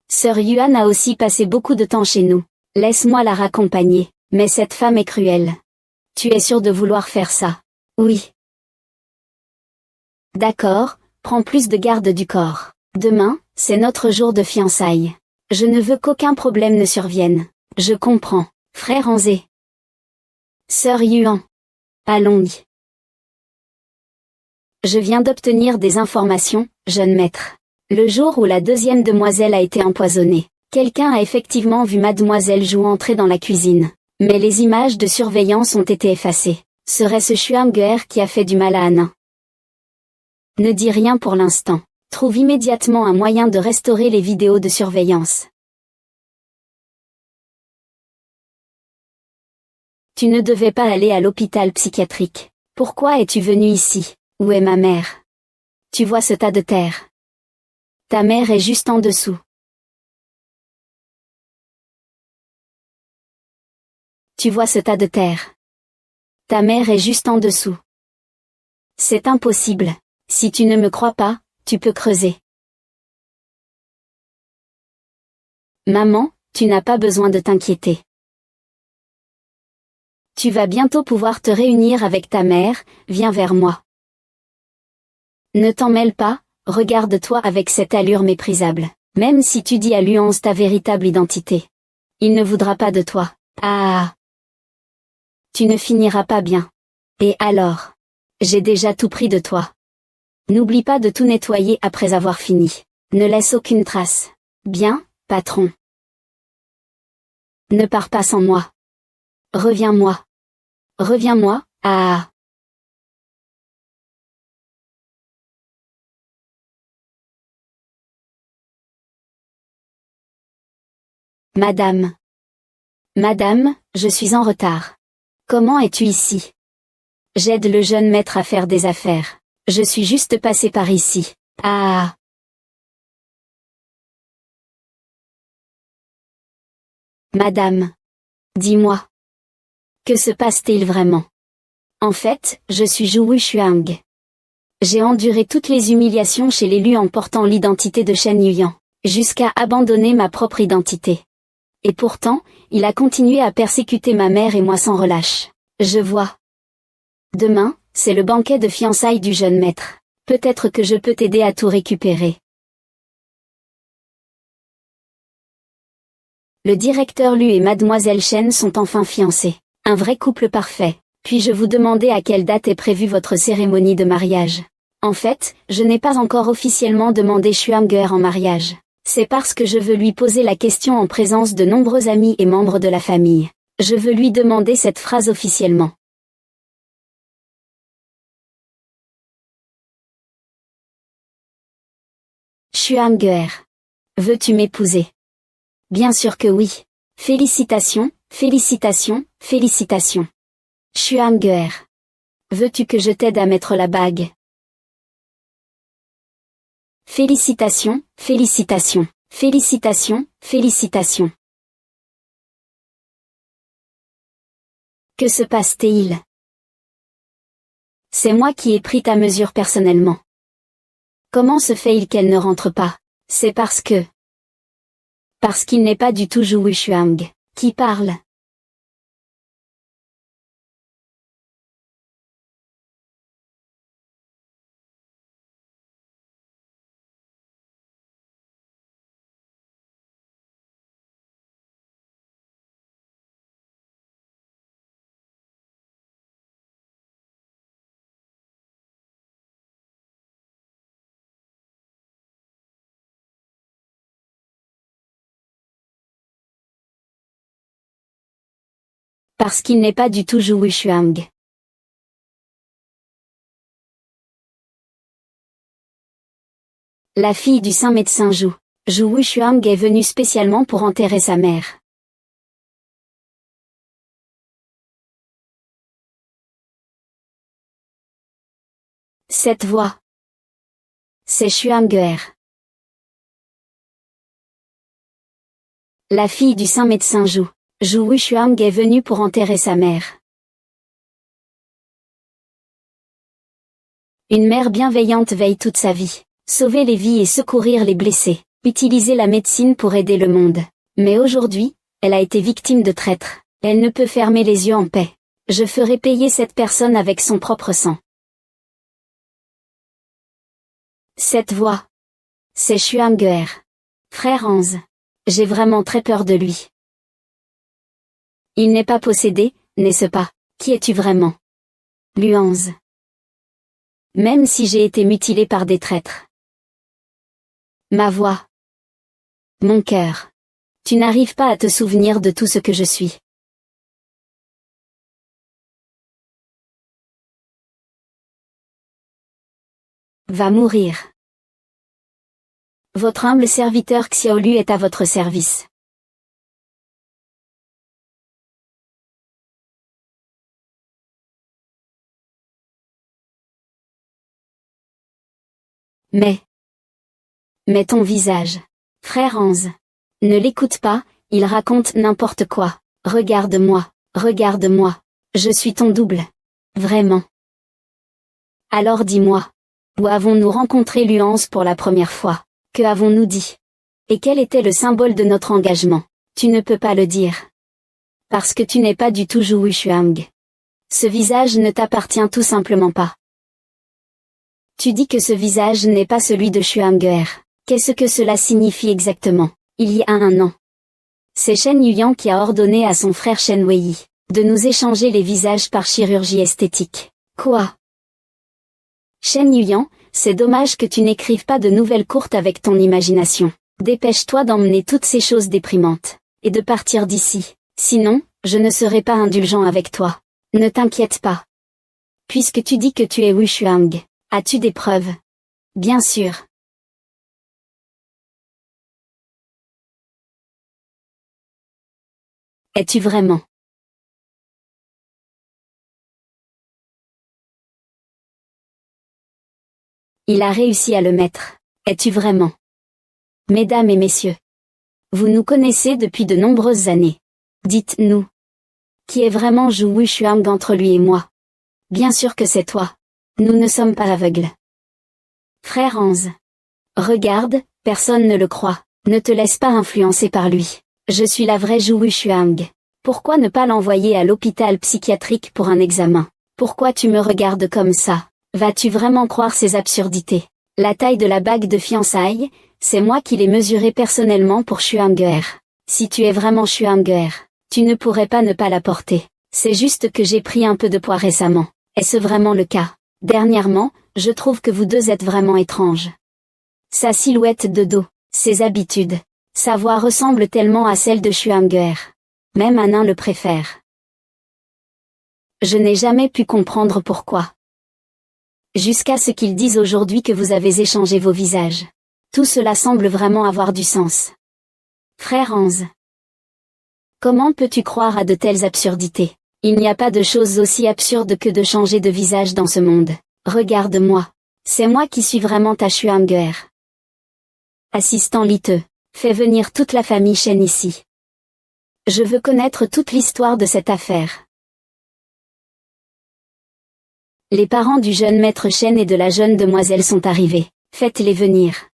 Sœur Yuan a aussi passé beaucoup de temps chez nous. Laisse-moi la raccompagner. Mais cette femme est cruelle. Tu es sûr de vouloir faire ça? Oui. D'accord, Prends plus de garde du corps. Demain, c'est notre jour de fiançailles. Je ne veux qu'aucun problème ne survienne. Je comprends, frère Anzé. Sœur Yuan. Allons-y. Je viens d'obtenir des informations, jeune maître. Le jour où la deuxième demoiselle a été empoisonnée, quelqu'un a effectivement vu mademoiselle Zhou entrer dans la cuisine. Mais les images de surveillance ont été effacées. Serait-ce Xuanguer qui a fait du mal à Anna? Ne dis rien pour l'instant. Trouve immédiatement un moyen de restaurer les vidéos de surveillance. Tu ne devais pas aller à l'hôpital psychiatrique. Pourquoi es-tu venu ici? Où est ma mère? Tu vois ce tas de terre? Ta mère est juste en dessous. Tu vois ce tas de terre? Ta mère est juste en dessous. C'est impossible. Si tu ne me crois pas, tu peux creuser. Maman, tu n'as pas besoin de t'inquiéter. Tu vas bientôt pouvoir te réunir avec ta mère, viens vers moi. Ne t'en mêle pas, regarde-toi avec cette allure méprisable. Même si tu dis à Luance ta véritable identité. Il ne voudra pas de toi. Ah. Tu ne finiras pas bien. Et alors? J'ai déjà tout pris de toi. N'oublie pas de tout nettoyer après avoir fini. Ne laisse aucune trace. Bien, patron. Ne pars pas sans moi. Reviens-moi. Reviens-moi, ah. Madame. Madame, je suis en retard. Comment es-tu ici? J'aide le jeune maître à faire des affaires. Je suis juste passé par ici. Ah. Madame. Dis-moi. Que se passe-t-il vraiment? En fait, je suis Zhu Shuang. J'ai enduré toutes les humiliations chez l'élu en portant l'identité de Shen Yuyan, jusqu'à abandonner ma propre identité. Et pourtant, il a continué à persécuter ma mère et moi sans relâche. Je vois. Demain, c'est le banquet de fiançailles du jeune maître. Peut-être que je peux t'aider à tout récupérer. Le directeur Lu et mademoiselle Shen sont enfin fiancés. Un vrai couple parfait. Puis-je vous demander à quelle date est prévue votre cérémonie de mariage? En fait, je n'ai pas encore officiellement demandé Xuanguer en mariage. C'est parce que je veux lui poser la question en présence de nombreux amis et membres de la famille. Je veux lui demander cette phrase officiellement. Xuanguer. Veux-tu m'épouser? Bien sûr que oui. Félicitations, félicitations, félicitations. Xuanguer. Veux-tu que je t'aide à mettre la bague? Félicitations, félicitations, félicitations, félicitations. Que se passe-t-il? C'est moi qui ai pris ta mesure personnellement. Comment se fait-il qu'elle ne rentre pas? C'est parce qu'il n'est pas du tout Zhu Shuang qui parle. Parce qu'il n'est pas du tout Zhu Shuang. La fille du saint médecin Zhu Shuang est venue spécialement pour enterrer sa mère. Cette voix. C'est Xuanguer. La fille du saint médecin Zhu Shuang est venue pour enterrer sa mère. Une mère bienveillante veille toute sa vie. Sauver les vies et secourir les blessés. Utiliser la médecine pour aider le monde. Mais aujourd'hui, elle a été victime de traîtres. Elle ne peut fermer les yeux en paix. Je ferai payer cette personne avec son propre sang. Cette voix. C'est Xuanguer. Frère Hans. J'ai vraiment très peur de lui. Il n'est pas possédé, n'est-ce pas? Qui es-tu vraiment? Luanze. Même si j'ai été mutilé par des traîtres. Ma voix. Mon cœur. Tu n'arrives pas à te souvenir de tout ce que je suis. Va mourir. Votre humble serviteur Xiaolu est à votre service. Mais ton visage. Frère Hans. Ne l'écoute pas, il raconte n'importe quoi. Regarde-moi, regarde-moi. Je suis ton double. Vraiment. Alors dis-moi. Où avons-nous rencontré Luanze pour la première fois? Que avons-nous dit? Et quel était le symbole de notre engagement? Tu ne peux pas le dire. Parce que tu n'es pas du tout Zhu Shuang. Ce visage ne t'appartient tout simplement pas. Tu dis que ce visage n'est pas celui de Xuanguer. Qu'est-ce que cela signifie exactement? Il y a un an. C'est Shen Yuyan qui a ordonné à son frère Shen Wei de nous échanger les visages par chirurgie esthétique. Quoi? Shen Yuyan, c'est dommage que tu n'écrives pas de nouvelles courtes avec ton imagination. Dépêche-toi d'emmener toutes ces choses déprimantes, et de partir d'ici. Sinon, je ne serai pas indulgent avec toi. Ne t'inquiète pas. Puisque tu dis que tu es Wu Shuang, as-tu des preuves? Bien sûr. Es-tu vraiment? Il a réussi à le mettre. Es-tu vraiment? Mesdames et messieurs. Vous nous connaissez depuis de nombreuses années. Dites-nous. Qui est vraiment Zhu Shuang entre lui et moi? Bien sûr que c'est toi. Nous ne sommes pas aveugles. Frère Hans. Regarde, personne ne le croit. Ne te laisse pas influencer par lui. Je suis la vraie Zhu Shuang. Pourquoi ne pas l'envoyer à l'hôpital psychiatrique pour un examen? Pourquoi tu me regardes comme ça? Vas-tu vraiment croire ces absurdités? La taille de la bague de fiançailles, c'est moi qui l'ai mesurée personnellement pour Xuanguer. Si tu es vraiment Xuanguer, tu ne pourrais pas ne pas la porter. C'est juste que j'ai pris un peu de poids récemment. Est-ce vraiment le cas? Dernièrement, je trouve que vous deux êtes vraiment étranges. Sa silhouette de dos, ses habitudes, sa voix ressemble tellement à celle de Xuanguer. Même un nain le préfère. Je n'ai jamais pu comprendre pourquoi. Jusqu'à ce qu'ils disent aujourd'hui que vous avez échangé vos visages. Tout cela semble vraiment avoir du sens. Frère Hans. Comment peux-tu croire à de telles absurdités? Il n'y a pas de chose aussi absurde que de changer de visage dans ce monde. Regarde-moi. C'est moi qui suis vraiment ta Xuanguer. Assistant Liteux, fais venir toute la famille Shen ici. Je veux connaître toute l'histoire de cette affaire. Les parents du jeune maître Shen et de la jeune demoiselle sont arrivés. Faites-les venir.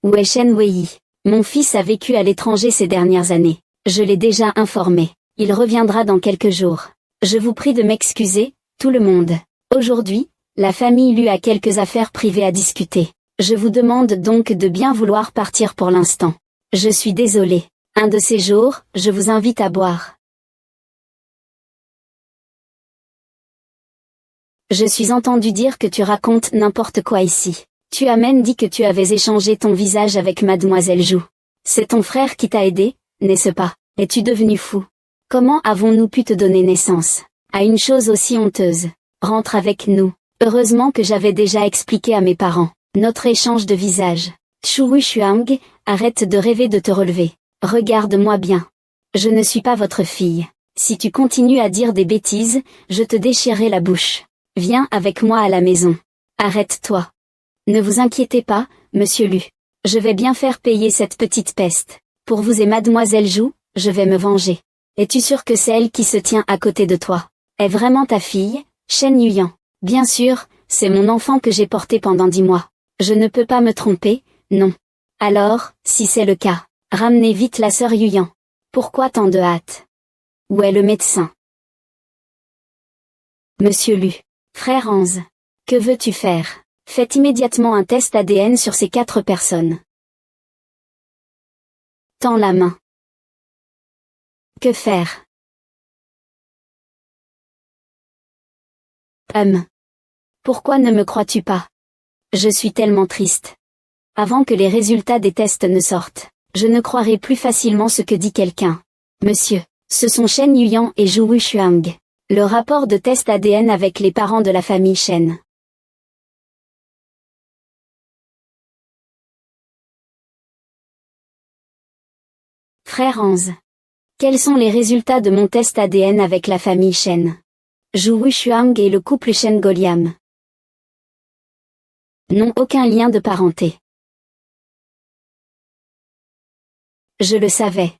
Où est Shen Wei? Mon fils a vécu à l'étranger ces dernières années. Je l'ai déjà informé. Il reviendra dans quelques jours. Je vous prie de m'excuser, tout le monde. Aujourd'hui, la famille Lu a quelques affaires privées à discuter. Je vous demande donc de bien vouloir partir pour l'instant. Je suis désolé. Un de ces jours, je vous invite à boire. Je suis entendu dire que tu racontes n'importe quoi ici. Tu as même dit que tu avais échangé ton visage avec Mademoiselle Zhu. C'est ton frère qui t'a aidé, n'est-ce pas? Es-tu devenu fou? Comment avons-nous pu te donner naissance à une chose aussi honteuse? Rentre avec nous. Heureusement que j'avais déjà expliqué à mes parents notre échange de visage. Zhu Shuang, arrête de rêver de te relever. Regarde-moi bien. Je ne suis pas votre fille. Si tu continues à dire des bêtises, je te déchirerai la bouche. Viens avec moi à la maison. Arrête-toi. Ne vous inquiétez pas, monsieur Lu. Je vais bien faire payer cette petite peste. Pour vous et Mademoiselle Zhu, je vais me venger. Es-tu sûr que c'est elle qui se tient à côté de toi est vraiment ta fille, Shen Yuyan? Bien sûr, c'est mon enfant que j'ai porté pendant 10 mois. Je ne peux pas me tromper, non. Alors, si c'est le cas, ramenez vite la sœur Yuyan. Pourquoi tant de hâte? Où est le médecin? Monsieur Lu. Frère Hans. Que veux-tu faire? Faites immédiatement un test ADN sur ces 4 personnes. Tends la main. Que faire? Pourquoi ne me crois-tu pas? Je suis tellement triste. Avant que les résultats des tests ne sortent, je ne croirai plus facilement ce que dit quelqu'un. Monsieur, ce sont Shen Yuyan et Zhu Shuang. Le rapport de test ADN avec les parents de la famille Shen. Frère Hans. Quels sont les résultats de mon test ADN avec la famille Shen? Zhu Shuang et le couple Shen Goliam n'ont aucun lien de parenté. Je le savais.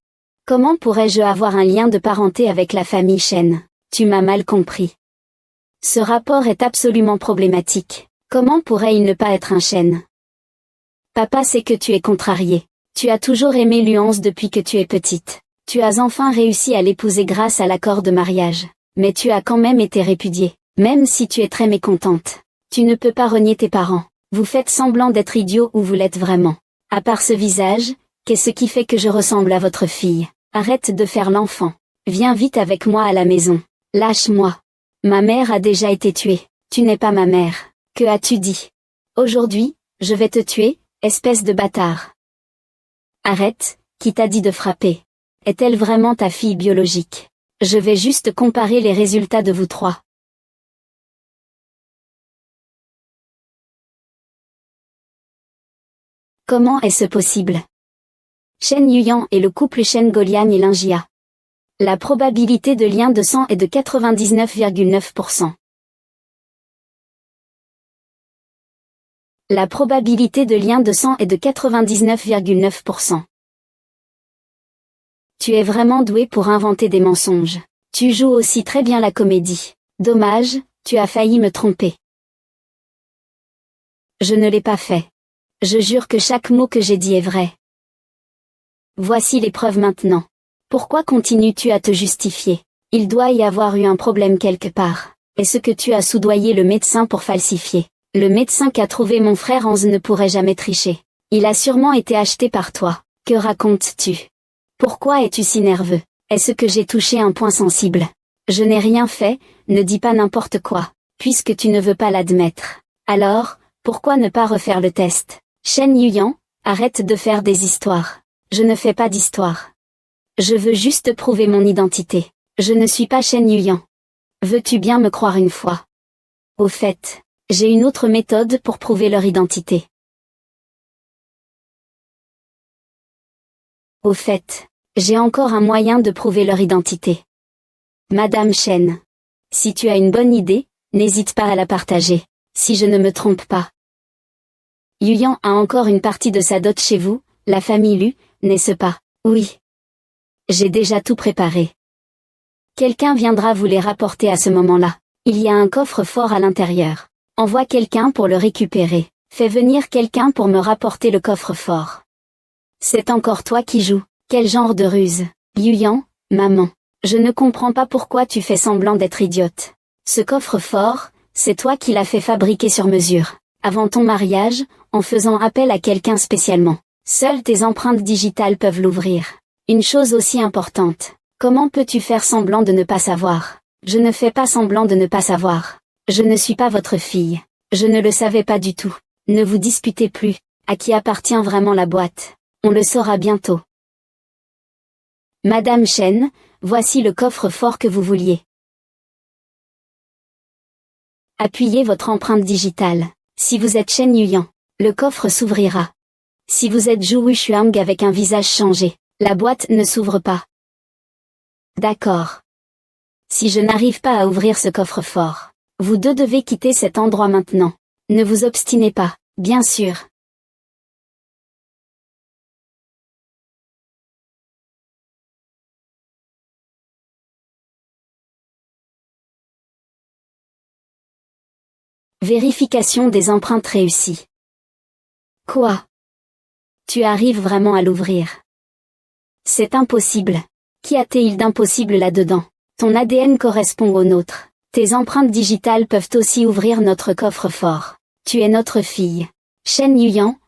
Comment pourrais-je avoir un lien de parenté avec la famille Shen? Tu m'as mal compris. Ce rapport est absolument problématique. Comment pourrait-il ne pas être un Shen? Papa sait que tu es contrarié. Tu as toujours aimé Luance depuis que tu es petite. Tu as enfin réussi à l'épouser grâce à l'accord de mariage. Mais tu as quand même été répudiée, même si tu es très mécontente. Tu ne peux pas renier tes parents. Vous faites semblant d'être idiot ou vous l'êtes vraiment. À part ce visage, qu'est-ce qui fait que je ressemble à votre fille? Arrête de faire l'enfant. Viens vite avec moi à la maison. Lâche-moi. Ma mère a déjà été tuée. Tu n'es pas ma mère. Que as-tu dit? Aujourd'hui, je vais te tuer, espèce de bâtard. Arrête, qui t'a dit de frapper? Est-elle vraiment ta fille biologique? Je vais juste comparer les résultats de vous 3. Comment est-ce possible? Shen Yuyan et le couple Shen Goliam et Linjia. La probabilité de lien de sang est de 99,9%. La probabilité de lien de sang est de 99,9%. Tu es vraiment doué pour inventer des mensonges. Tu joues aussi très bien la comédie. Dommage, tu as failli me tromper. Je ne l'ai pas fait. Je jure que chaque mot que j'ai dit est vrai. Voici les preuves maintenant. Pourquoi continues-tu à te justifier? Il doit y avoir eu un problème quelque part. Est-ce que tu as soudoyé le médecin pour falsifier? Le médecin qu'a trouvé mon frère Hans ne pourrait jamais tricher. Il a sûrement été acheté par toi. Que racontes-tu? Pourquoi es-tu si nerveux? Est-ce que j'ai touché un point sensible? Je n'ai rien fait, ne dis pas n'importe quoi, puisque tu ne veux pas l'admettre. Alors, pourquoi ne pas refaire le test? Shen Yuyan, arrête de faire des histoires. Je ne fais pas d'histoire. Je veux juste prouver mon identité. Je ne suis pas Shen Yuyan. Veux-tu bien me croire une fois? Au fait, j'ai une autre méthode pour prouver leur identité. Au fait, j'ai encore un moyen de prouver leur identité. Madame Shen. Si tu as une bonne idée, n'hésite pas à la partager, si je ne me trompe pas. Yuyan a encore une partie de sa dot chez vous, la famille Lu, n'est-ce pas? Oui. J'ai déjà tout préparé. Quelqu'un viendra vous les rapporter à ce moment-là. Il y a un coffre-fort à l'intérieur. Envoie quelqu'un pour le récupérer. Fais venir quelqu'un pour me rapporter le coffre-fort. C'est encore toi qui joues. Quel genre de ruse? Yuyan, maman. Je ne comprends pas pourquoi tu fais semblant d'être idiote. Ce coffre-fort, c'est toi qui l'as fait fabriquer sur mesure. Avant ton mariage, en faisant appel à quelqu'un spécialement. Seules tes empreintes digitales peuvent l'ouvrir. Une chose aussi importante. Comment peux-tu faire semblant de ne pas savoir? Je ne fais pas semblant de ne pas savoir. Je ne suis pas votre fille. Je ne le savais pas du tout. Ne vous disputez plus. À qui appartient vraiment la boîte? On le saura bientôt. Madame Shen, voici le coffre-fort que vous vouliez. Appuyez votre empreinte digitale. Si vous êtes Shen Yuyan, le coffre s'ouvrira. Si vous êtes Zhu Shuang avec un visage changé, la boîte ne s'ouvre pas. D'accord. Si je n'arrive pas à ouvrir ce coffre-fort, vous deux devez quitter cet endroit maintenant. Ne vous obstinez pas, bien sûr. Vérification des empreintes réussies. Quoi? Tu arrives vraiment à l'ouvrir? C'est impossible. Qu'y a-t-il d'impossible là-dedans? Ton ADN correspond au nôtre. Tes empreintes digitales peuvent aussi ouvrir notre coffre-fort. Tu es notre fille. Shen Yuyan,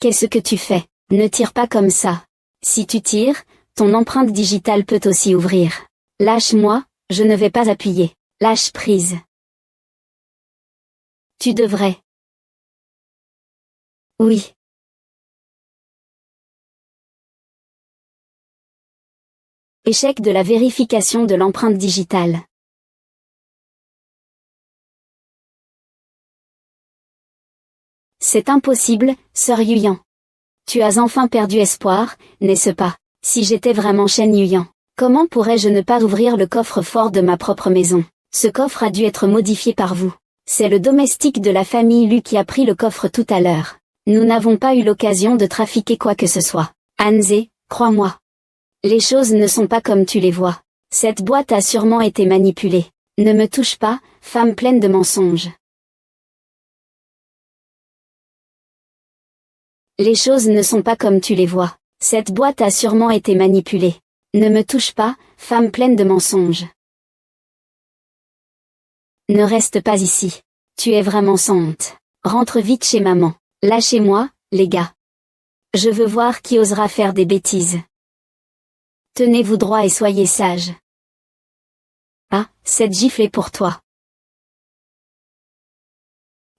Qu'est-ce que tu fais? Ne tire pas comme ça. Si tu tires, ton empreinte digitale peut aussi ouvrir. Lâche-moi, je ne vais pas appuyer. Lâche prise. Tu devrais. Oui. Échec de la vérification de l'empreinte digitale. C'est impossible, sœur Yuyan. Tu as enfin perdu espoir, n'est-ce pas? Si j'étais vraiment Shen Yuyan, comment pourrais-je ne pas ouvrir le coffre-fort de ma propre maison? Ce coffre a dû être modifié par vous. C'est le domestique de la famille Lu qui a pris le coffre tout à l'heure. Nous n'avons pas eu l'occasion de trafiquer quoi que ce soit. Hanzé, crois-moi. Les choses ne sont pas comme tu les vois. Cette boîte a sûrement été manipulée. Ne me touche pas, femme pleine de mensonges. Les choses ne sont pas comme tu les vois. Cette boîte a sûrement été manipulée. Ne me touche pas, femme pleine de mensonges. Ne reste pas ici. Tu es vraiment sans honte. Rentre vite chez maman. Lâchez-moi, les gars. Je veux voir qui osera faire des bêtises. Tenez-vous droit et soyez sages. Ah, cette gifle est pour toi.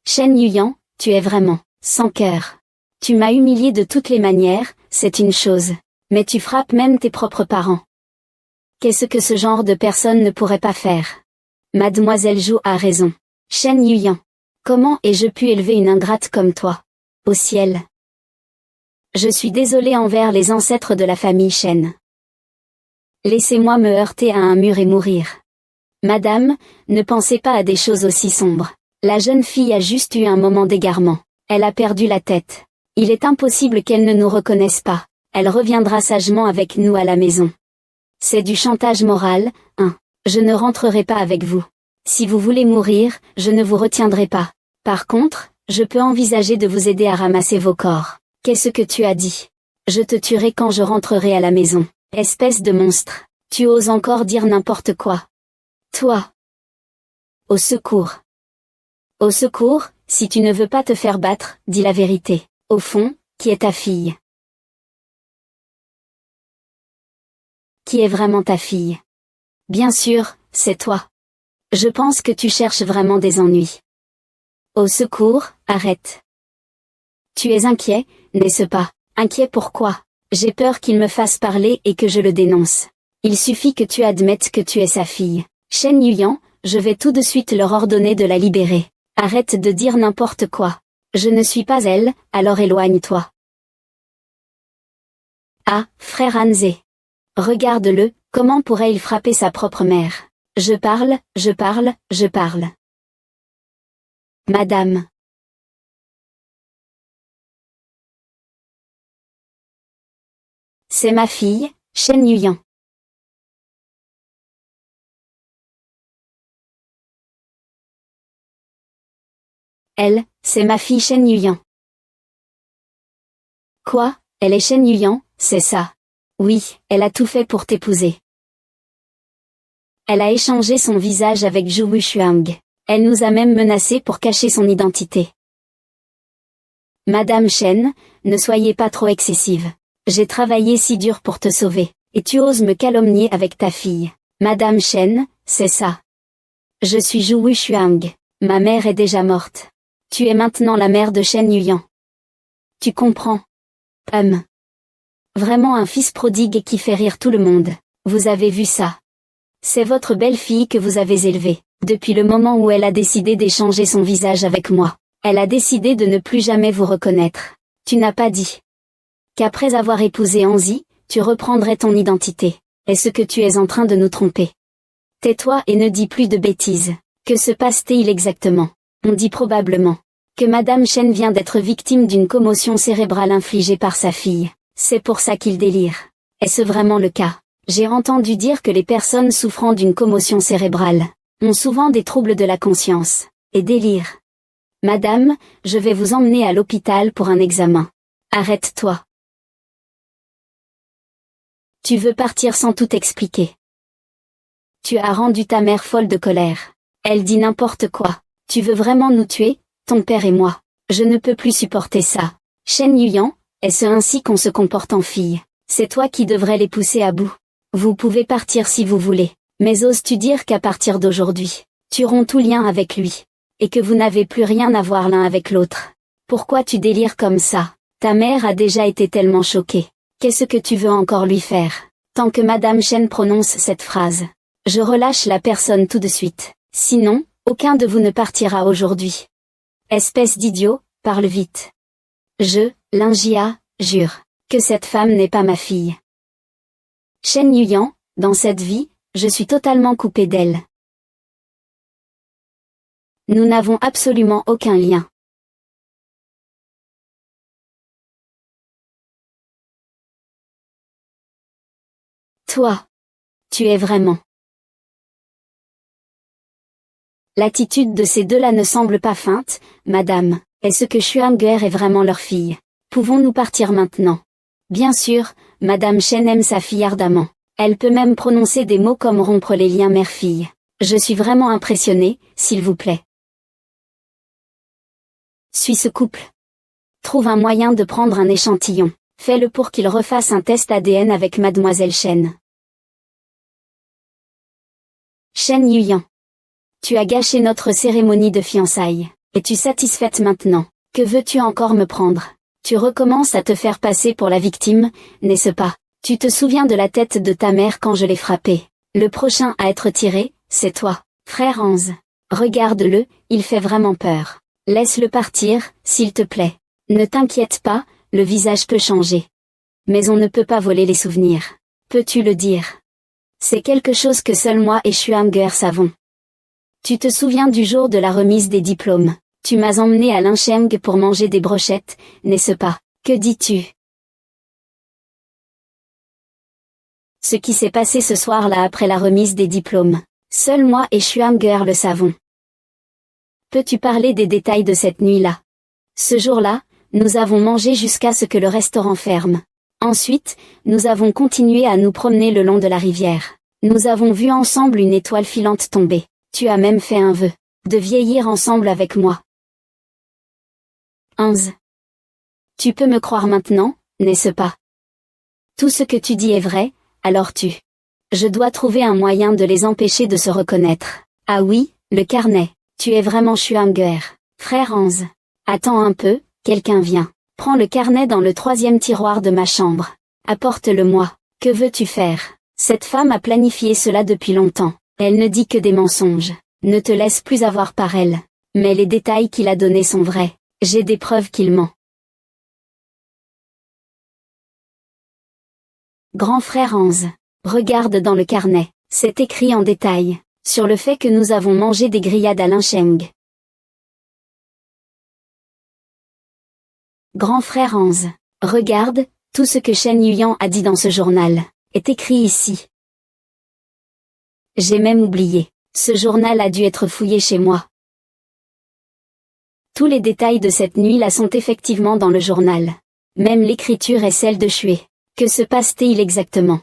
Shen Yuyan, tu es vraiment sans cœur. Tu m'as humilié de toutes les manières, c'est une chose. Mais tu frappes même tes propres parents. Qu'est-ce que ce genre de personne ne pourrait pas faire? Mademoiselle Zhou a raison. Shen Yuyan. Comment ai-je pu élever une ingrate comme toi? Au ciel. Je suis désolée envers les ancêtres de la famille Shen. Laissez-moi me heurter à un mur et mourir. Madame, ne pensez pas à des choses aussi sombres. La jeune fille a juste eu un moment d'égarement. Elle a perdu la tête. Il est impossible qu'elle ne nous reconnaisse pas. Elle reviendra sagement avec nous à la maison. C'est du chantage moral, hein. Je ne rentrerai pas avec vous. Si vous voulez mourir, je ne vous retiendrai pas. Par contre, je peux envisager de vous aider à ramasser vos corps. Qu'est-ce que tu as dit? Je te tuerai quand je rentrerai à la maison. Espèce de monstre. Tu oses encore dire n'importe quoi. Toi. Au secours. Au secours, si tu ne veux pas te faire battre, dis la vérité. Au fond, qui est ta fille? Qui est vraiment ta fille? Bien sûr, c'est toi. Je pense que tu cherches vraiment des ennuis. Au secours, arrête. Tu es inquiet, n'est-ce pas? Inquiet pourquoi? J'ai peur qu'il me fasse parler et que je le dénonce. Il suffit que tu admettes que tu es sa fille. Shen Yuyan, je vais tout de suite leur ordonner de la libérer. Arrête de dire n'importe quoi. Je ne suis pas elle, alors éloigne-toi. Ah, frère Hanzé. Regarde-le, comment pourrait-il frapper sa propre mère? Je parle, je parle, je parle. Madame. C'est ma fille, Shen Yuyan. Elle, c'est ma fille Shen Yuyan. Quoi? Elle est Shen Yuyan, c'est ça? Oui, elle a tout fait pour t'épouser. Elle a échangé son visage avec Zhu Wuxuang. Elle nous a même menacés pour cacher son identité. Madame Shen, ne soyez pas trop excessive. J'ai travaillé si dur pour te sauver, et tu oses me calomnier avec ta fille. Madame Shen, c'est ça. Je suis Zhu Wuxuang. Ma mère est déjà morte. Tu es maintenant la mère de Shen Yuyan. Tu comprends? Vraiment un fils prodigue qui fait rire tout le monde. Vous avez vu ça? C'est votre belle-fille que vous avez élevée, depuis le moment où elle a décidé d'échanger son visage avec moi. Elle a décidé de ne plus jamais vous reconnaître. Tu n'as pas dit qu'après avoir épousé Hanzi, tu reprendrais ton identité. Est-ce que tu es en train de nous tromper? Tais-toi et ne dis plus de bêtises. Que se passe-t-il exactement? On dit probablement que Madame Shen vient d'être victime d'une commotion cérébrale infligée par sa fille. C'est pour ça qu'il délire. Est-ce vraiment le cas? J'ai entendu dire que les personnes souffrant d'une commotion cérébrale ont souvent des troubles de la conscience et délirent. Madame, je vais vous emmener à l'hôpital pour un examen. Arrête-toi. Tu veux partir sans tout expliquer. Tu as rendu ta mère folle de colère. Elle dit n'importe quoi. Tu veux vraiment nous tuer, ton père et moi. Je ne peux plus supporter ça. Shen Yuyan, est-ce ainsi qu'on se comporte en fille? C'est toi qui devrais les pousser à bout. Vous pouvez partir si vous voulez. Mais oses-tu dire qu'à partir d'aujourd'hui, tu romps tout lien avec lui, et que vous n'avez plus rien à voir l'un avec l'autre? Pourquoi tu délires comme ça? Ta mère a déjà été tellement choquée. Qu'est-ce que tu veux encore lui faire? Tant que Madame Shen prononce cette phrase, je relâche la personne tout de suite. Sinon, aucun de vous ne partira aujourd'hui. Espèce d'idiot, parle vite. Linjia, jure, que cette femme n'est pas ma fille. Shen Yuyan, dans cette vie, je suis totalement coupé d'elle. Nous n'avons absolument aucun lien. Toi. Tu es vraiment. L'attitude de ces deux-là ne semble pas feinte, madame. Est-ce que Xuanguer est vraiment leur fille? Pouvons-nous partir maintenant? Bien sûr, Madame Shen aime sa fille ardemment. Elle peut même prononcer des mots comme rompre les liens mère-fille. Je suis vraiment impressionné, s'il vous plaît. Suis ce couple. Trouve un moyen de prendre un échantillon. Fais-le pour qu'il refasse un test ADN avec Mademoiselle Shen. Shen Yuyan. Tu as gâché notre cérémonie de fiançailles. Es-tu satisfaite maintenant? Que veux-tu encore me prendre? Tu recommences à te faire passer pour la victime, n'est-ce pas? Tu te souviens de la tête de ta mère quand je l'ai frappée. Le prochain à être tiré, c'est toi, frère Hans. Regarde-le, il fait vraiment peur. Laisse-le partir, s'il te plaît. Ne t'inquiète pas, le visage peut changer. Mais on ne peut pas voler les souvenirs. Peux-tu le dire? C'est quelque chose que seul moi et Xuanguer savons. Tu te souviens du jour de la remise des diplômes? Tu m'as emmené à Lincheng pour manger des brochettes, n'est-ce pas? Que dis-tu? Ce qui s'est passé ce soir-là après la remise des diplômes. Seul moi et Xuanguer le savons. Peux-tu parler des détails de cette nuit-là? Ce jour-là, nous avons mangé jusqu'à ce que le restaurant ferme. Ensuite, nous avons continué à nous promener le long de la rivière. Nous avons vu ensemble une étoile filante tomber. Tu as même fait un vœu de vieillir ensemble avec moi. Hans. Tu peux me croire maintenant, n'est-ce pas? Tout ce que tu dis est vrai, alors tu. Je dois trouver un moyen de les empêcher de se reconnaître. Ah oui, le carnet. Tu es vraiment Xuanguer. Frère Hans. Attends un peu, quelqu'un vient. Prends le carnet dans le 3e tiroir de ma chambre. Apporte-le-moi. Que veux-tu faire? Cette femme a planifié cela depuis longtemps. Elle ne dit que des mensonges. Ne te laisse plus avoir par elle. Mais les détails qu'il a donnés sont vrais. J'ai des preuves qu'il ment. Grand frère Hans. Regarde dans le carnet. C'est écrit en détail. Sur le fait que nous avons mangé des grillades à Lincheng. Grand frère Hans. Regarde, tout ce que Shen Yuyan a dit dans ce journal, est écrit ici. J'ai même oublié. Ce journal a dû être fouillé chez moi. Tous les détails de cette nuit-là sont effectivement dans le journal. Même l'écriture est celle de Xue. Que se passe-t-il exactement?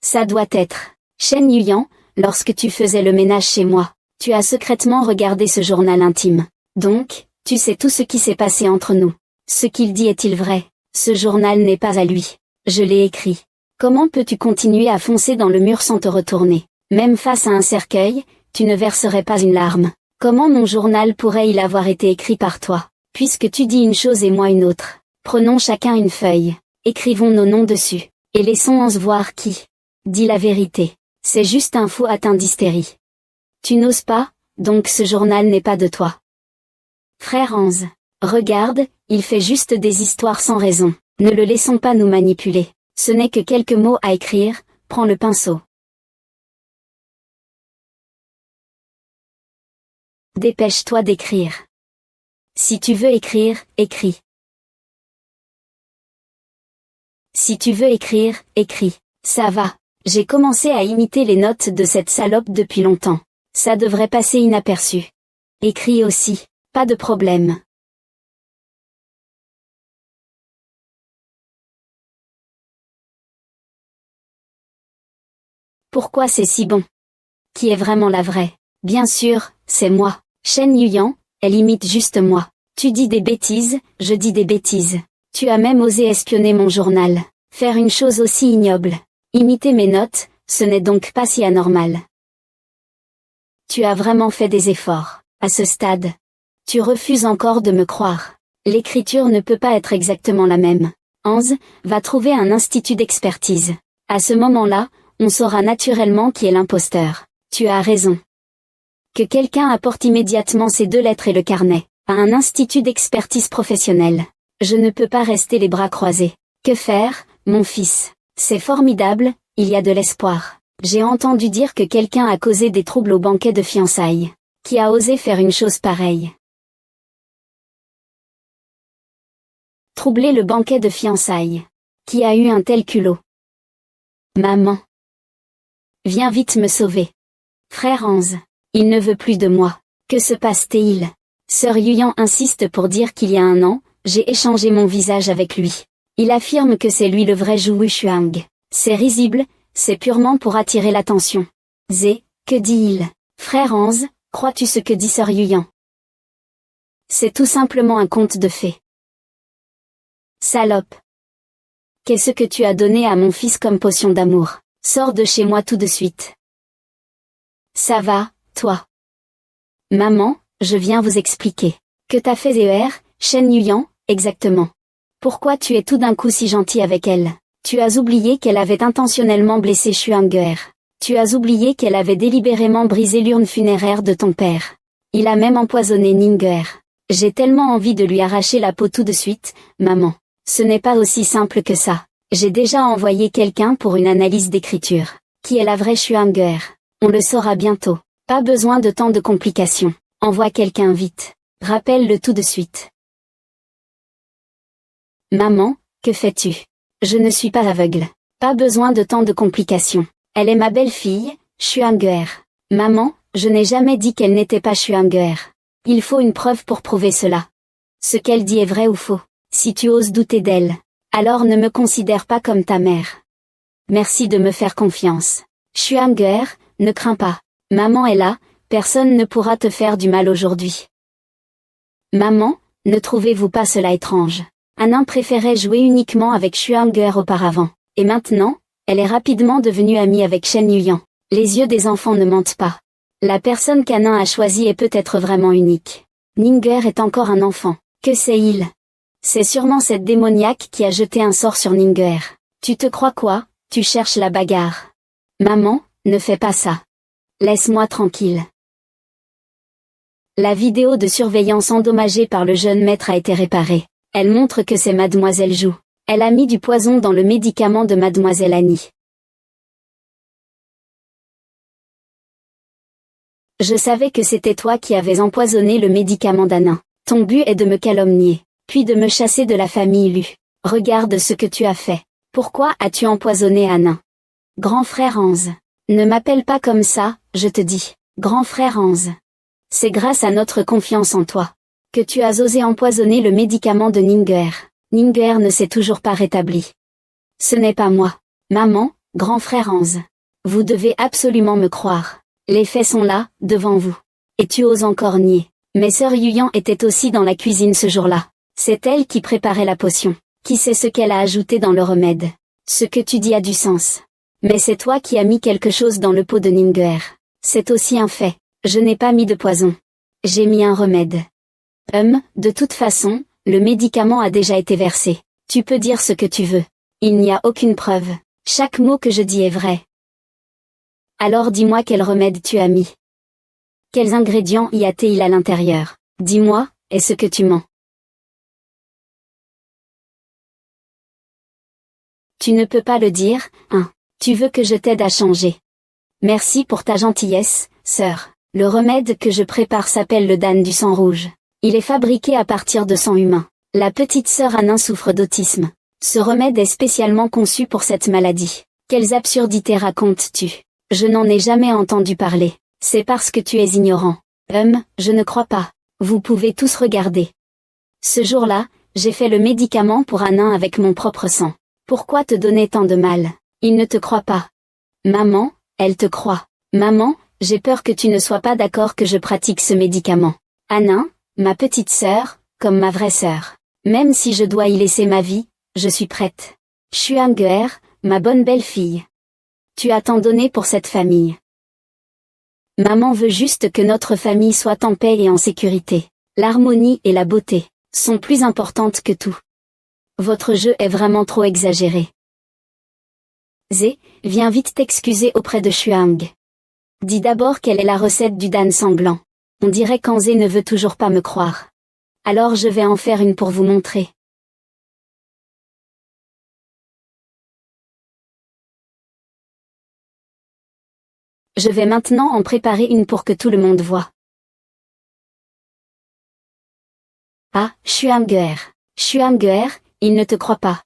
Ça doit être. Shen Yuyan, lorsque tu faisais le ménage chez moi, tu as secrètement regardé ce journal intime. Donc, tu sais tout ce qui s'est passé entre nous. Ce qu'il dit est-il vrai? Ce journal n'est pas à lui. Je l'ai écrit. Comment peux-tu continuer à foncer dans le mur sans te retourner? Même face à un cercueil, tu ne verserais pas une larme. Comment mon journal pourrait-il avoir été écrit par toi? Puisque tu dis une chose et moi une autre. Prenons chacun une feuille. Écrivons nos noms dessus. Et laissons Hans voir qui. Dis la vérité. C'est juste un fou atteint d'hystérie. Tu n'oses pas, donc ce journal n'est pas de toi. Frère Hans. Regarde, il fait juste des histoires sans raison. Ne le laissons pas nous manipuler. Ce n'est que quelques mots à écrire, prends le pinceau. Dépêche-toi d'écrire. Si tu veux écrire, écris. Si tu veux écrire, écris. Ça va. J'ai commencé à imiter les notes de cette salope depuis longtemps. Ça devrait passer inaperçu. Écris aussi. Pas de problème. Pourquoi c'est si bon? Qui est vraiment la vraie? Bien sûr, c'est moi. Shen Yuyan, elle imite juste moi. Tu dis des bêtises, je dis des bêtises. Tu as même osé espionner mon journal. Faire une chose aussi ignoble. Imiter mes notes, ce n'est donc pas si anormal. Tu as vraiment fait des efforts. À ce stade, tu refuses encore de me croire. L'écriture ne peut pas être exactement la même. Hans, va trouver un institut d'expertise. À ce moment-là, on saura naturellement qui est l'imposteur. Tu as raison. Que quelqu'un apporte immédiatement ces 2 lettres et le carnet, à un institut d'expertise professionnelle. Je ne peux pas rester les bras croisés. Que faire, mon fils? C'est formidable, il y a de l'espoir. J'ai entendu dire que quelqu'un a causé des troubles au banquet de fiançailles. Qui a osé faire une chose pareille? Troubler le banquet de fiançailles. Qui a eu un tel culot? Maman. Viens vite me sauver. Frère Hans. Il ne veut plus de moi. Que se passe-t-il? Sœur Yuyan insiste pour dire qu'il y a un an, j'ai échangé mon visage avec lui. Il affirme que c'est lui le vrai Zhu Shuang. C'est risible, c'est purement pour attirer l'attention. Zé, que dit-il? Frère Hans, crois-tu ce que dit Sœur Yuyan? C'est tout simplement un conte de fées. Salope. Qu'est-ce que tu as donné à mon fils comme potion d'amour? Sors de chez moi tout de suite. Ça va, toi. Maman, je viens vous expliquer. Que t'as fait Shen Yuyan, exactement. Pourquoi tu es tout d'un coup si gentil avec elle? Tu as oublié qu'elle avait intentionnellement blessé Xuanguer. Tu as oublié qu'elle avait délibérément brisé l'urne funéraire de ton père. Il a même empoisonné Ninger. J'ai tellement envie de lui arracher la peau tout de suite, maman. Ce n'est pas aussi simple que ça. J'ai déjà envoyé quelqu'un pour une analyse d'écriture. Qui est la vraie Xuanguer? On le saura bientôt. Pas besoin de tant de complications. Envoie quelqu'un vite. Rappelle-le tout de suite. Maman, que fais-tu? Je ne suis pas aveugle. Pas besoin de tant de complications. Elle est ma belle-fille, Xuanguer. Maman, je n'ai jamais dit qu'elle n'était pas Xuanguer. Il faut une preuve pour prouver cela. Ce qu'elle dit est vrai ou faux. Si tu oses douter d'elle, alors ne me considère pas comme ta mère. Merci de me faire confiance. Xuanguer, ne crains pas. Maman est là, personne ne pourra te faire du mal aujourd'hui. Maman, ne trouvez-vous pas cela étrange? Anan préférait jouer uniquement avec Xuanguer auparavant, et maintenant, elle est rapidement devenue amie avec Shen Yuyan. Les yeux des enfants ne mentent pas. La personne qu'Anan a choisie est peut-être vraiment unique. Ninger est encore un enfant. Que sait-il? C'est sûrement cette démoniaque qui a jeté un sort sur Ninger. Tu te crois quoi? Tu cherches la bagarre. Maman, ne fais pas ça. Laisse-moi tranquille. La vidéo de surveillance endommagée par le jeune maître a été réparée. Elle montre que c'est Mademoiselle Zhu. Elle a mis du poison dans le médicament de Mademoiselle Annie. Je savais que c'était toi qui avais empoisonné le médicament d'Anin. Ton but est de me calomnier, puis de me chasser de la famille Lu. Regarde ce que tu as fait. Pourquoi as-tu empoisonné Anin? Grand frère Hans. Ne m'appelle pas comme ça, je te dis. Grand frère Hans. C'est grâce à notre confiance en toi que tu as osé empoisonner le médicament de Ninger. Ninger ne s'est toujours pas rétabli. Ce n'est pas moi. Maman, grand frère Hans. Vous devez absolument me croire. Les faits sont là, devant vous. Et tu oses encore nier. Mais sœur Yuyan était aussi dans la cuisine ce jour-là. C'est elle qui préparait la potion. Qui sait ce qu'elle a ajouté dans le remède? Ce que tu dis a du sens. Mais c'est toi qui as mis quelque chose dans le pot de Ninger. C'est aussi un fait. Je n'ai pas mis de poison. J'ai mis un remède. De toute façon, le médicament a déjà été versé. Tu peux dire ce que tu veux. Il n'y a aucune preuve. Chaque mot que je dis est vrai. Alors dis-moi quel remède tu as mis. Quels ingrédients y a-t-il à l'intérieur? Dis-moi, est-ce que tu mens? Tu ne peux pas le dire, hein. Tu veux que je t'aide à changer. Merci pour ta gentillesse, sœur. Le remède que je prépare s'appelle le Dan du sang rouge. Il est fabriqué à partir de sang humain. La petite sœur Anin souffre d'autisme. Ce remède est spécialement conçu pour cette maladie. Quelles absurdités racontes-tu? Je n'en ai jamais entendu parler. C'est parce que tu es ignorant. Je ne crois pas. Vous pouvez tous regarder. Ce jour-là, j'ai fait le médicament pour Anin avec mon propre sang. Pourquoi te donner tant de mal? Il ne te croit pas. Maman, elle te croit. Maman, J'ai peur que tu ne sois pas d'accord que je pratique ce médicament. Anin, ma petite sœur, comme ma vraie sœur. Même si je dois y laisser ma vie, je suis prête. Xuanguer, ma bonne belle-fille. Tu as tant donné pour cette famille. Maman veut juste que notre famille soit en paix et en sécurité. L'harmonie et la beauté sont plus importantes que tout. Votre jeu est vraiment trop exagéré. Zé, viens vite t'excuser auprès de Xuang. Dis d'abord quelle est la recette du Dan sanglant. On dirait qu'Anzé ne veut toujours pas me croire. Alors je vais en faire une pour vous montrer. Je vais maintenant en préparer une pour que tout le monde voit. Ah, Xuanguer. Xuanguer, il ne te croit pas.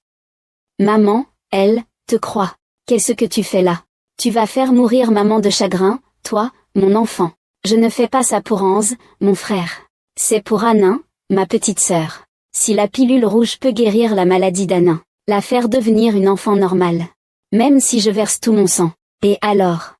Maman, elle, te croit. Qu'est-ce que tu fais là? Tu vas faire mourir maman de chagrin, toi, mon enfant. Je ne fais pas ça pour Anze, mon frère. C'est pour Anin, ma petite sœur. Si la pilule rouge peut guérir la maladie d'Anin, la faire devenir une enfant normale. Même si je verse tout mon sang. Et alors?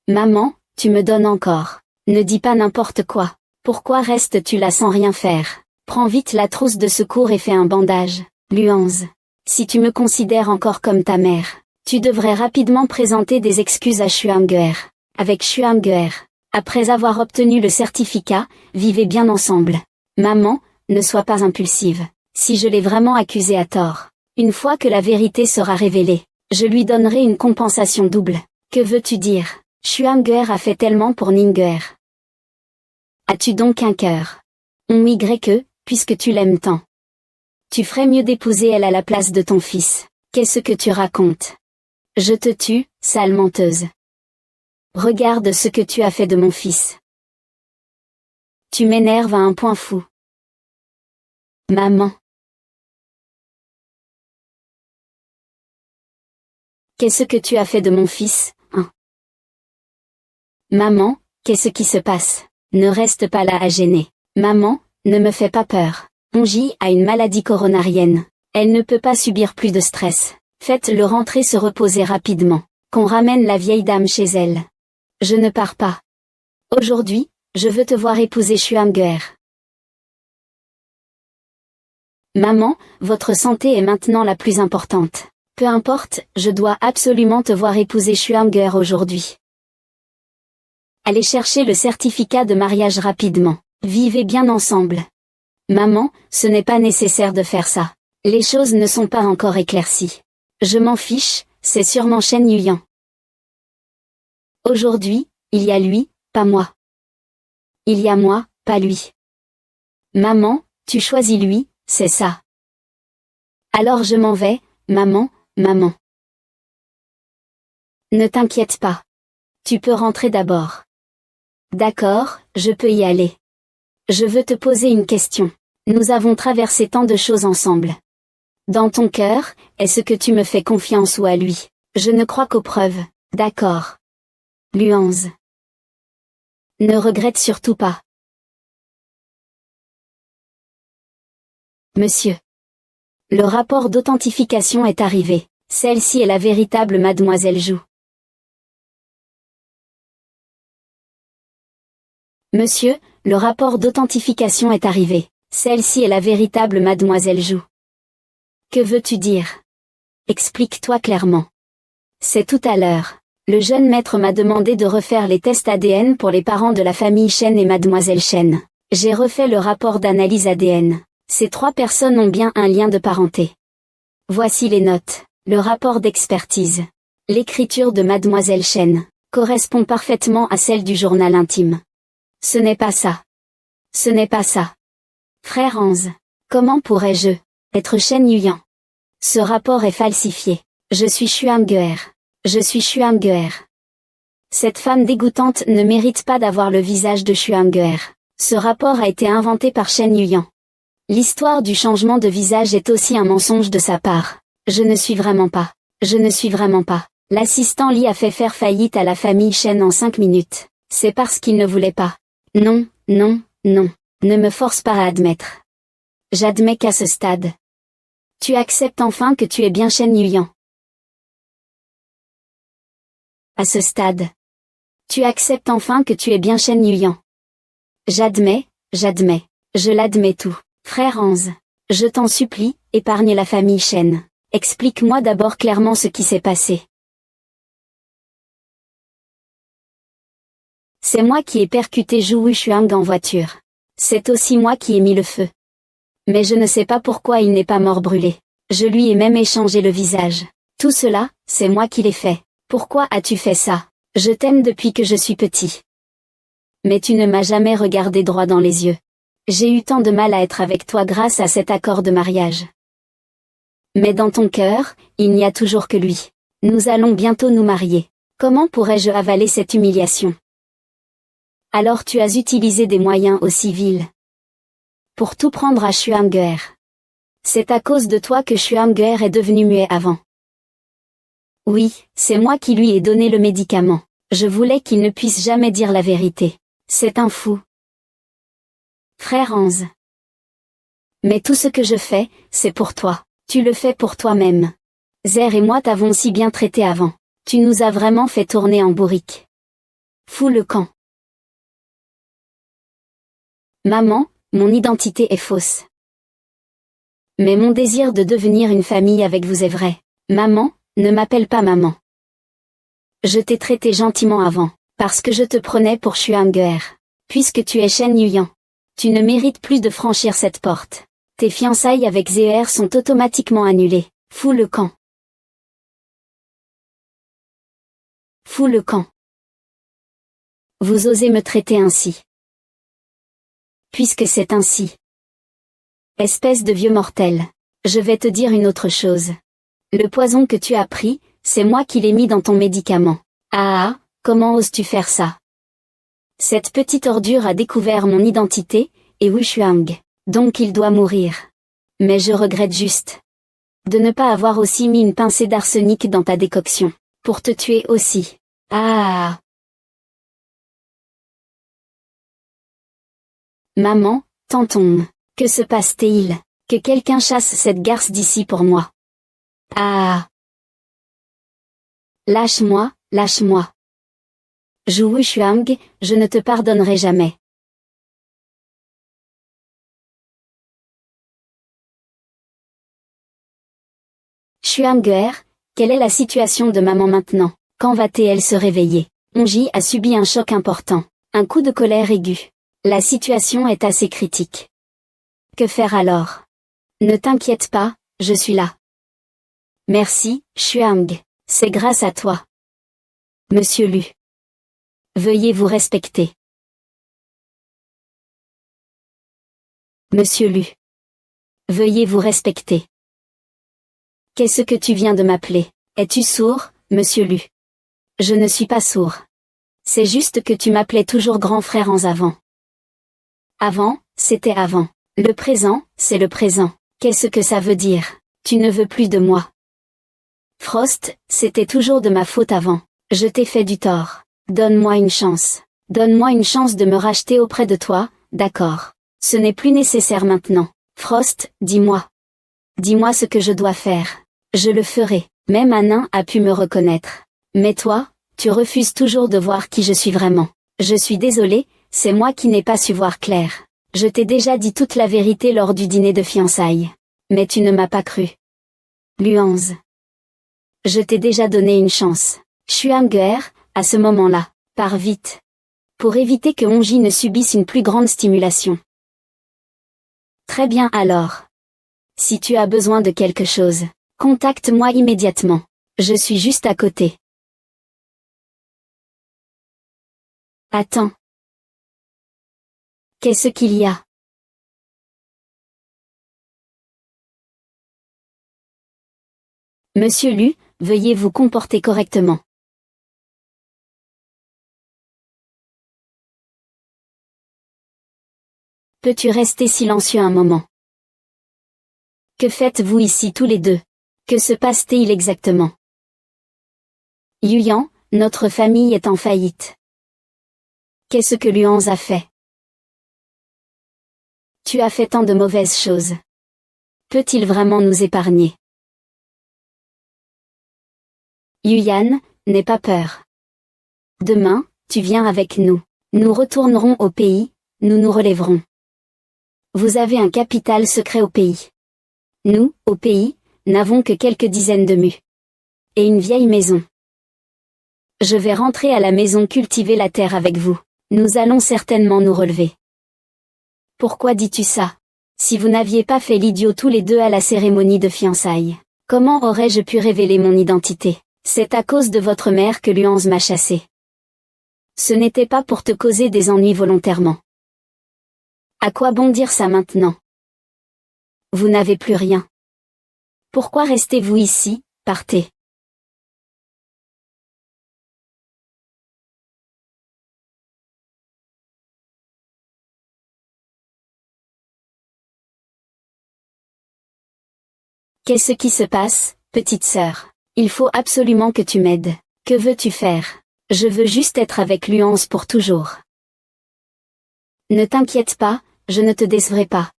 Maman, tu me donnes encore. Ne dis pas n'importe quoi. Pourquoi restes-tu là sans rien faire? Prends vite la trousse de secours et fais un bandage. Luanze. Si tu me considères encore comme ta mère, tu devrais rapidement présenter des excuses à Xuanguer. Avec Xuanguer, après avoir obtenu le certificat, vivez bien ensemble. Maman, ne sois pas impulsive. Si je l'ai vraiment accusé à tort, une fois que la vérité sera révélée, je lui donnerai une compensation double. Que veux-tu dire? Xuanguer a fait tellement pour Ninger. As-tu donc un cœur? On que, puisque tu l'aimes tant. Tu ferais mieux d'épouser elle à la place de ton fils. Qu'est-ce que tu racontes? Je te tue, sale menteuse. Regarde ce que tu as fait de mon fils. Tu m'énerves à un point fou. Maman. Qu'est-ce que tu as fait de mon fils, hein? Maman, qu'est-ce qui se passe? Ne reste pas là à gêner. Maman, ne me fais pas peur. Onji a une maladie coronarienne. Elle ne peut pas subir plus de stress. Faites-le rentrer se reposer rapidement. Qu'on ramène la vieille dame chez elle. Je ne pars pas. Aujourd'hui, je veux te voir épouser Xuanguer. Maman, votre santé est maintenant la plus importante. Peu importe, je dois absolument te voir épouser Xuanguer aujourd'hui. Allez chercher le certificat de mariage rapidement. Vivez bien ensemble. Maman, ce n'est pas nécessaire de faire ça. Les choses ne sont pas encore éclaircies. Je m'en fiche, c'est sûrement Shen Yuyan. Aujourd'hui, il y a lui, pas moi. Il y a moi, pas lui. Maman, tu choisis lui, c'est ça. Alors je m'en vais, maman, maman. Ne t'inquiète pas. Tu peux rentrer d'abord. D'accord, je peux y aller. Je veux te poser une question. Nous avons traversé tant de choses ensemble. Dans ton cœur, est-ce que tu me fais confiance ou à lui? Je ne crois qu'aux preuves. D'accord. Luanze. Ne regrette surtout pas. Monsieur. Le rapport d'authentification est arrivé. Celle-ci est la véritable mademoiselle Jou. Monsieur, le rapport d'authentification est arrivé. Celle-ci est la véritable mademoiselle Jou. Que veux-tu dire? Explique-toi clairement. C'est tout à l'heure. Le jeune maître m'a demandé de refaire les tests ADN pour les parents de la famille Chen et mademoiselle Chen. J'ai refait le rapport d'analyse ADN. Ces 3 personnes ont bien un lien de parenté. Voici les notes. Le rapport d'expertise. L'écriture de mademoiselle Chen correspond parfaitement à celle du journal intime. Ce n'est pas ça. Ce n'est pas ça. Frère Anze, comment pourrais-je être Shen Yuyan? Ce rapport est falsifié. Je suis Xuanguer. Je suis Xuanguer. Cette femme dégoûtante ne mérite pas d'avoir le visage de Xuanguer. Ce rapport a été inventé par Shen Yuyan. L'histoire du changement de visage est aussi un mensonge de sa part. Je ne suis vraiment pas. Je ne suis vraiment pas. L'assistant Li a fait faire faillite à la famille Chen en 5 minutes. C'est parce qu'il ne voulait pas. Non, non, non. Ne me force pas à admettre. J'admets qu'à ce stade. Tu acceptes enfin que tu es bien Shen Yuyan. À ce stade. Tu acceptes enfin que tu es bien Shen Yuyan. J'admets, je l'admets tout. Frère Hans, je t'en supplie, épargne la famille Shen. Explique-moi d'abord clairement ce qui s'est passé. C'est moi qui ai percuté Zhu Wuxuang en voiture. C'est aussi moi qui ai mis le feu. Mais je ne sais pas pourquoi il n'est pas mort brûlé. Je lui ai même échangé le visage. Tout cela, c'est moi qui l'ai fait. Pourquoi as-tu fait ça? Je t'aime depuis que je suis petit. Mais tu ne m'as jamais regardé droit dans les yeux. J'ai eu tant de mal à être avec toi grâce à cet accord de mariage. Mais dans ton cœur, il n'y a toujours que lui. Nous allons bientôt nous marier. Comment pourrais-je avaler cette humiliation? Alors tu as utilisé des moyens aussi vils. Pour tout prendre à Xuanguer. C'est à cause de toi que Xuanguer est devenu muet avant. Oui, c'est moi qui lui ai donné le médicament. Je voulais qu'il ne puisse jamais dire la vérité. C'est un fou. Frère Hans. Mais tout ce que je fais, c'est pour toi. Tu le fais pour toi-même. Zer et moi t'avons si bien traité avant. Tu nous as vraiment fait tourner en bourrique. Fous le camp. Maman, mon identité est fausse. Mais mon désir de devenir une famille avec vous est vrai. Maman, ne m'appelle pas maman. Je t'ai traité gentiment avant, parce que je te prenais pour Xuanguer. Puisque tu es Shen Yuyan. Tu ne mérites plus de franchir cette porte. Tes fiançailles avec Zéer sont automatiquement annulées. Fous le camp. Fous le camp. Vous osez me traiter ainsi. Puisque c'est ainsi. Espèce de vieux mortel. Je vais te dire une autre chose. Le poison que tu as pris, c'est moi qui l'ai mis dans ton médicament. Ah, comment oses-tu faire ça? Cette petite ordure a découvert mon identité, et Wuxuang. Donc il doit mourir. Mais je regrette juste de ne pas avoir aussi mis une pincée d'arsenic dans ta décoction. Pour te tuer aussi. Ah. Maman, Tanton, que se passe-t-il? Que quelqu'un chasse cette garce d'ici pour moi. Ah. Lâche-moi, lâche-moi. Zhu Wuxuang, je ne te pardonnerai jamais. Xuanguer, quelle est la situation de maman maintenant? Quand va-t-elle se réveiller? Onji a subi un choc important, un coup de colère aigu. La situation est assez critique. Que faire alors? Ne t'inquiète pas, je suis là. Merci, Xuang. C'est grâce à toi. Monsieur Lu. Veuillez vous respecter. Monsieur Lu. Veuillez vous respecter. Qu'est-ce que tu viens de m'appeler? Es-tu sourd, monsieur Lu? Je ne suis pas sourd. C'est juste que tu m'appelais toujours grand frère en avant. Avant, c'était avant. Le présent, c'est le présent. Qu'est-ce que ça veut dire? Tu ne veux plus de moi. Frost, c'était toujours de ma faute avant. Je t'ai fait du tort. Donne-moi une chance. Donne-moi une chance de me racheter auprès de toi, d'accord. Ce n'est plus nécessaire maintenant. Frost, dis-moi. Dis-moi ce que je dois faire. Je le ferai. Même un nain a pu me reconnaître. Mais toi, tu refuses toujours de voir qui je suis vraiment. Je suis désolé, c'est moi qui n'ai pas su voir clair. Je t'ai déjà dit toute la vérité lors du dîner de fiançailles. Mais tu ne m'as pas cru. Luanze. Je t'ai déjà donné une chance. Xuanguer, à ce moment-là, pars vite. Pour éviter que Onji ne subisse une plus grande stimulation. Très bien alors. Si tu as besoin de quelque chose, contacte-moi immédiatement. Je suis juste à côté. Attends. Qu'est-ce qu'il y a? Monsieur Lu, veuillez vous comporter correctement. Peux-tu rester silencieux un moment? Que faites-vous ici tous les deux? Que se passe-t-il exactement? Yuyan, notre famille est en faillite. Qu'est-ce que Luanze a fait? Tu as fait tant de mauvaises choses. Peut-il vraiment nous épargner? Yuyan, n'aie pas peur. Demain, tu viens avec nous. Nous retournerons au pays, nous nous relèverons. Vous avez un capital secret au pays. Nous, au pays, n'avons que quelques dizaines de mues. Et une vieille maison. Je vais rentrer à la maison cultiver la terre avec vous. Nous allons certainement nous relever. Pourquoi dis-tu ça? Si vous n'aviez pas fait l'idiot tous les deux à la cérémonie de fiançailles, comment aurais-je pu révéler mon identité? C'est à cause de votre mère que Luance m'a chassé. Ce n'était pas pour te causer des ennuis volontairement. À quoi bon dire ça maintenant? Vous n'avez plus rien. Pourquoi restez-vous ici? Partez. Qu'est-ce qui se passe, petite sœur? Il faut absolument que tu m'aides. Que veux-tu faire? Je veux juste être avec Luance pour toujours. Ne t'inquiète pas, je ne te décevrai pas.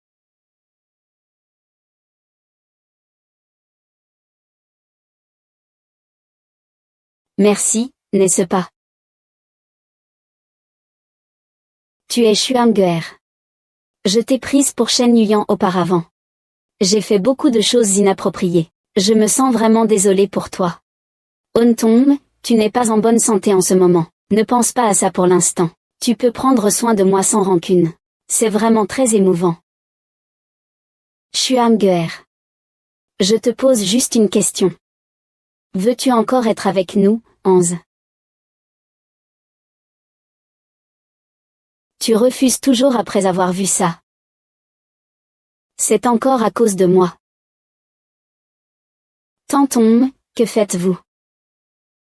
Merci, n'est-ce pas? Tu es Xuanguer. Je t'ai prise pour Shen Yuan auparavant. J'ai fait beaucoup de choses inappropriées. Je me sens vraiment désolée pour toi. Ontong, tu n'es pas en bonne santé en ce moment. Ne pense pas à ça pour l'instant. Tu peux prendre soin de moi sans rancune. C'est vraiment très émouvant. Xuanguer. Je te pose juste une question. Veux-tu encore être avec nous, Anze? Tu refuses toujours après avoir vu ça. C'est encore à cause de moi. Tanton, que faites-vous?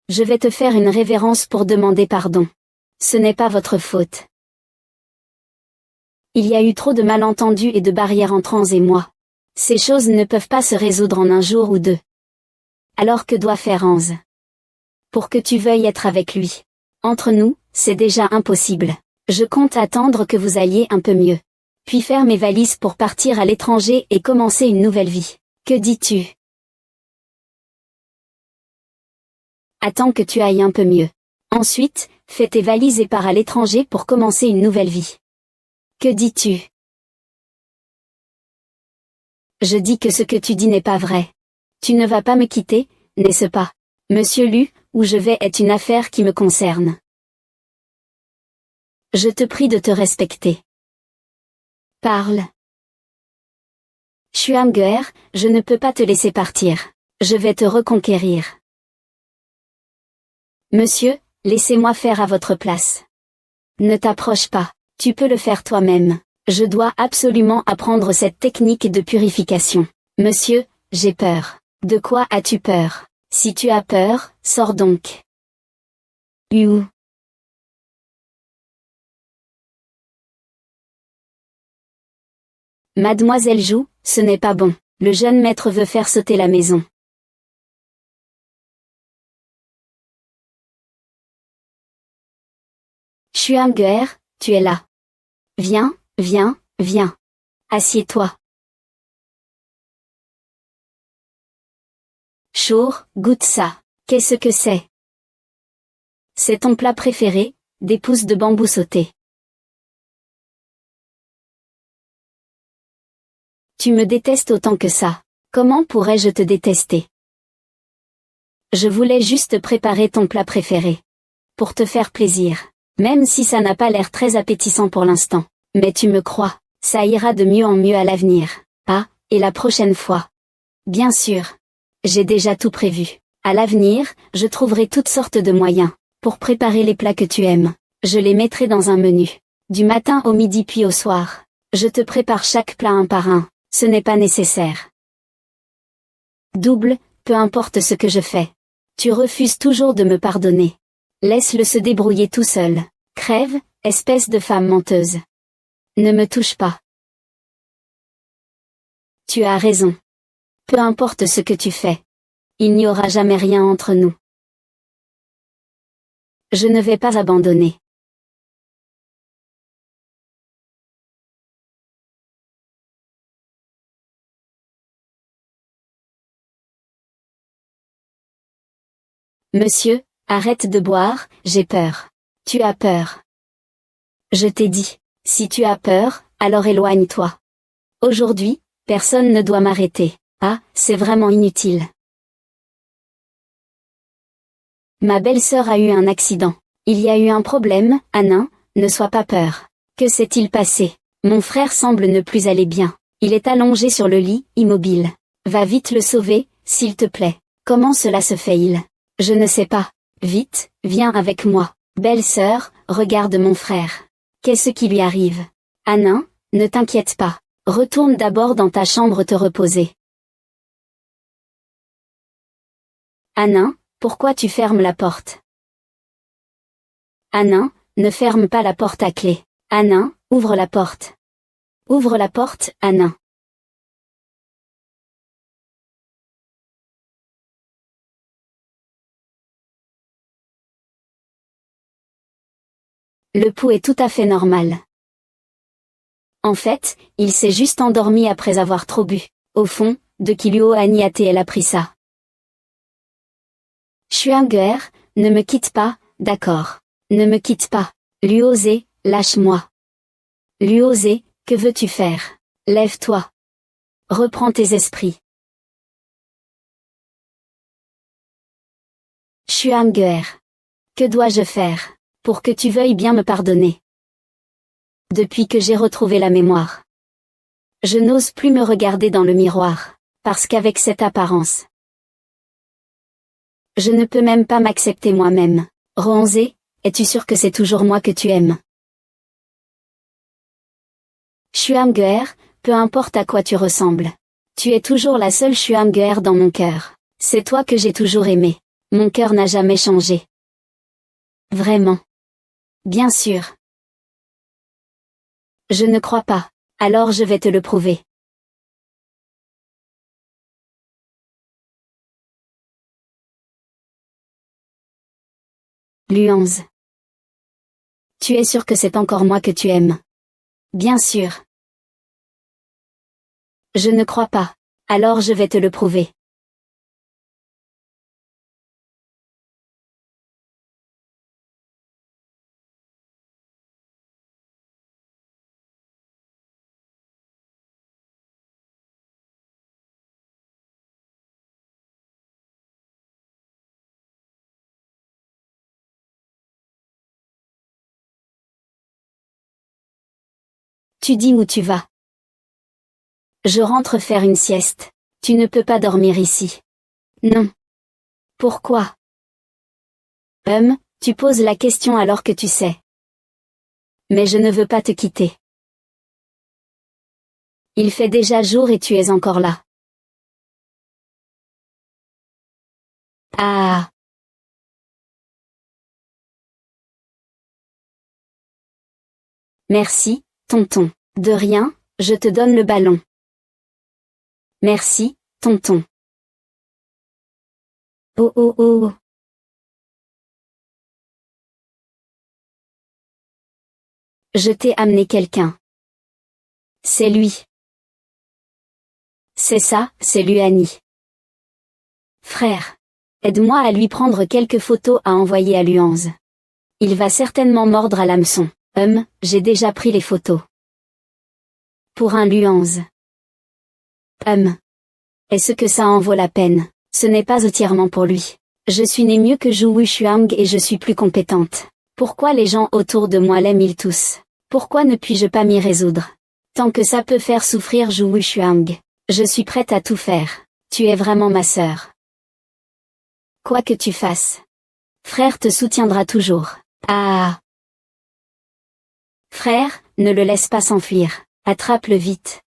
Je vais te faire une révérence pour demander pardon. Ce n'est pas votre faute. Il y a eu trop de malentendus et de barrières entre Anze et moi. Ces choses ne peuvent pas se résoudre en un jour ou deux. Alors que doit faire Anze? Pour que tu veuilles être avec lui. Entre nous, c'est déjà impossible. Je compte attendre que vous alliez un peu mieux. Puis faire mes valises pour partir à l'étranger et commencer une nouvelle vie. Que dis-tu? Attends que tu ailles un peu mieux. Ensuite, fais tes valises et pars à l'étranger pour commencer une nouvelle vie. Que dis-tu? Je dis que ce que tu dis n'est pas vrai. Tu ne vas pas me quitter, n'est-ce pas? Monsieur Lu, où je vais est une affaire qui me concerne. Je te prie de te respecter. Parle. Xuanguer, je ne peux pas te laisser partir. Je vais te reconquérir. Monsieur, laissez-moi faire à votre place. Ne t'approche pas, tu peux le faire toi-même. Je dois absolument apprendre cette technique de purification. Monsieur, j'ai peur. De quoi as-tu peur? Si tu as peur, sors donc. Où? Mademoiselle Jou, ce n'est pas bon. Le jeune maître veut faire sauter la maison. Xuanguer, tu es là. Viens, viens, viens. Assieds-toi. Chour, goûte ça. Qu'est-ce que c'est? C'est ton plat préféré, des pousses de bambou sautées. Tu me détestes autant que ça. Comment pourrais-je te détester? Je voulais juste préparer ton plat préféré. Pour te faire plaisir. Même si ça n'a pas l'air très appétissant pour l'instant. Mais tu me crois, ça ira de mieux en mieux à l'avenir. Ah, et la prochaine fois. Bien sûr. J'ai déjà tout prévu. À l'avenir, je trouverai toutes sortes de moyens. Pour préparer les plats que tu aimes. Je les mettrai dans un menu. Du matin au midi puis au soir. Je te prépare chaque plat un par un. Ce n'est pas nécessaire. Double, peu importe ce que je fais. Tu refuses toujours de me pardonner. Laisse-le se débrouiller tout seul. Crève, espèce de femme menteuse. Ne me touche pas. Tu as raison. Peu importe ce que tu fais. Il n'y aura jamais rien entre nous. Je ne vais pas abandonner. Monsieur, arrête de boire, j'ai peur. Tu as peur. Je t'ai dit, si tu as peur, alors éloigne-toi. Aujourd'hui, personne ne doit m'arrêter. Ah, c'est vraiment inutile. Ma belle-sœur a eu un accident. Il y a eu un problème, Anna, ne sois pas peur. Que s'est-il passé? Mon frère semble ne plus aller bien. Il est allongé sur le lit, immobile. Va vite le sauver, s'il te plaît. Comment cela se fait-il? Je ne sais pas. Vite, viens avec moi. Belle-sœur, regarde mon frère. Qu'est-ce qui lui arrive? Anna, ne t'inquiète pas. Retourne d'abord dans ta chambre te reposer. Anna, pourquoi tu fermes la porte? Anna, ne ferme pas la porte à clé. Anna, ouvre la porte. Ouvre la porte, Anna. Le pouls est tout à fait normal. En fait, il s'est juste endormi après avoir trop bu. Au fond, de qui lui elle a pris ça. Chuanger, ne me quitte pas, d'accord. Ne me quitte pas. Luosé, lâche-moi. Luosé, que veux-tu faire? Lève-toi. Reprends tes esprits. Chuanger. Que dois-je faire pour que tu veuilles bien me pardonner? Depuis que j'ai retrouvé la mémoire, je n'ose plus me regarder dans le miroir, parce qu'avec cette apparence, je ne peux même pas m'accepter moi-même. Ronzé, es-tu sûr que c'est toujours moi que tu aimes? Chuanger, peu importe à quoi tu ressembles. Tu es toujours la seule Chuanger dans mon cœur. C'est toi que j'ai toujours aimé. Mon cœur n'a jamais changé. Vraiment. Bien sûr. Je ne crois pas. Alors je vais te le prouver. Luanze. Tu es sûr que c'est encore moi que tu aimes? Bien sûr. Je ne crois pas. Alors je vais te le prouver. Tu dis où tu vas? Je rentre faire une sieste. Tu ne peux pas dormir ici. Non. Pourquoi? Tu poses la question alors que tu sais. Mais je ne veux pas te quitter. Il fait déjà jour et tu es encore là. Ah. Merci, tonton. De rien, je te donne le ballon. Merci, tonton. Oh oh oh. Je t'ai amené quelqu'un. C'est lui. C'est ça, c'est Luani. Frère. Aide-moi à lui prendre quelques photos à envoyer à Luanze. Il va certainement mordre à l'hameçon. J'ai déjà pris les photos. Pour un Luanze. Est-ce que ça en vaut la peine? Ce n'est pas entièrement pour lui. Je suis née mieux que Zhu Wuxuang et je suis plus compétente. Pourquoi les gens autour de moi l'aiment-ils tous? Pourquoi ne puis-je pas m'y résoudre? Tant que ça peut faire souffrir Zhu Wuxuang, je suis prête à tout faire. Tu es vraiment ma sœur. Quoi que tu fasses, frère te soutiendra toujours. Ah! Frère, ne le laisse pas s'enfuir. Attrape-le vite.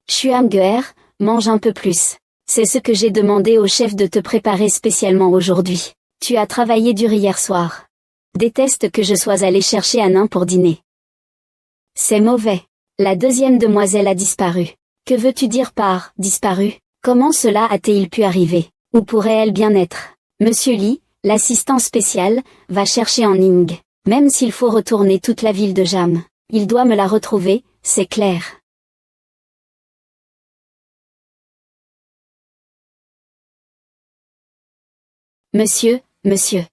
Chuanger, mange un peu plus. C'est ce que j'ai demandé au chef de te préparer spécialement aujourd'hui. Tu as travaillé dur hier soir. Déteste que je sois allé chercher Anna pour dîner. C'est mauvais. La deuxième demoiselle a disparu. Que veux-tu dire par « disparu » ? Comment cela a-t-il pu arriver? Où pourrait-elle bien être? Monsieur Li, l'assistant spécial, va chercher en Ning. Même s'il faut retourner toute la ville de Jam. Il doit me la retrouver, c'est clair. Monsieur monsieur.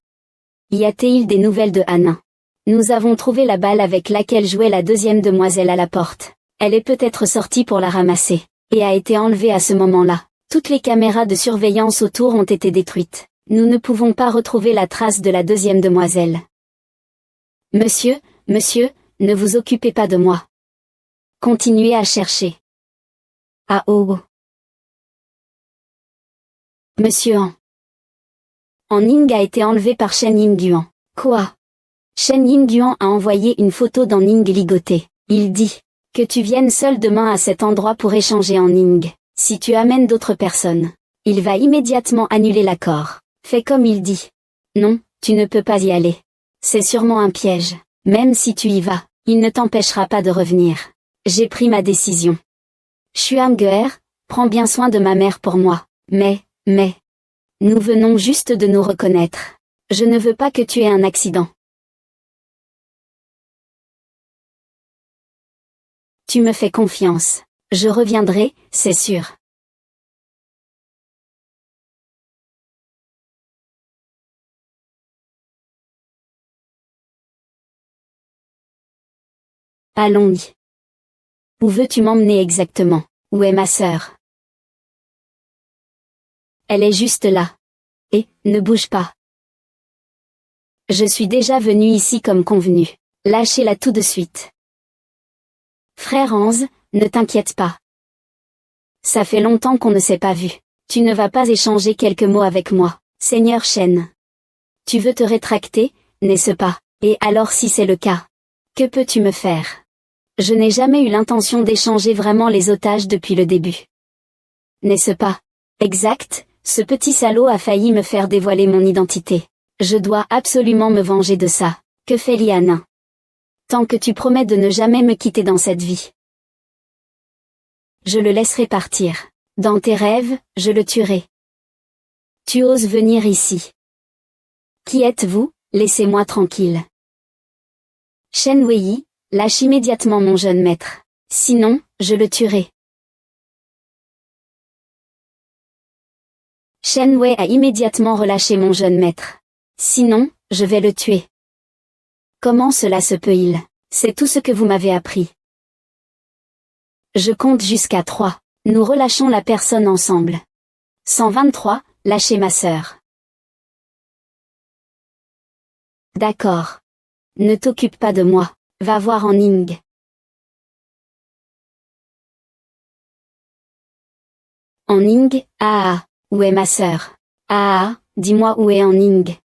Y a-t-il des nouvelles de Anna? Nous avons trouvé la balle avec laquelle jouait la deuxième demoiselle à la porte. Elle est peut-être sortie pour la ramasser, et a été enlevée à ce moment-là. Toutes les caméras de surveillance autour ont été détruites. Nous ne pouvons pas retrouver la trace de la deuxième demoiselle. Monsieur, ne vous occupez pas de moi. Continuez à chercher. Ah oh. Monsieur En Ning a été enlevé par Shen Yingguan. Quoi? Shen Yingguan a envoyé une photo dans Ning ligoté. Il dit que tu viennes seul demain à cet endroit pour échanger en Ning. Si tu amènes d'autres personnes, il va immédiatement annuler l'accord. Fais comme il dit. Non, tu ne peux pas y aller. C'est sûrement un piège. Même si tu y vas, il ne t'empêchera pas de revenir. J'ai pris ma décision. Xuanguer, prends bien soin de ma mère pour moi. Mais, nous venons juste de nous reconnaître. Je ne veux pas que tu aies un accident. Tu me fais confiance. Je reviendrai, c'est sûr. Allons-y. Où veux-tu m'emmener exactement? Où est ma sœur? Elle est juste là. Et, ne bouge pas. Je suis déjà venu ici comme convenu. Lâchez-la tout de suite. Frère Hans, ne t'inquiète pas. Ça fait longtemps qu'on ne s'est pas vu. Tu ne vas pas échanger quelques mots avec moi, Seigneur Shen. Tu veux te rétracter, n'est-ce pas? Et alors si c'est le cas, que peux-tu me faire? Je n'ai jamais eu l'intention d'échanger vraiment les otages depuis le début. N'est-ce pas? Exact, ce petit salaud a failli me faire dévoiler mon identité. Je dois absolument me venger de ça. Que fait Liana? Tant que tu promets de ne jamais me quitter dans cette vie. Je le laisserai partir. Dans tes rêves, je le tuerai. Tu oses venir ici. Qui êtes-vous? Laissez-moi tranquille. Shen Wei, lâche immédiatement mon jeune maître. Sinon, je le tuerai. Shen Wei a immédiatement relâché mon jeune maître. Sinon, je vais le tuer. Comment cela se peut-il? C'est tout ce que vous m'avez appris. Je compte jusqu'à 3. Nous relâchons la personne ensemble. 123, lâchez ma sœur. D'accord. Ne t'occupe pas de moi. Va voir en Ning. En Ning, où est ma sœur? Dis-moi où est en Ning.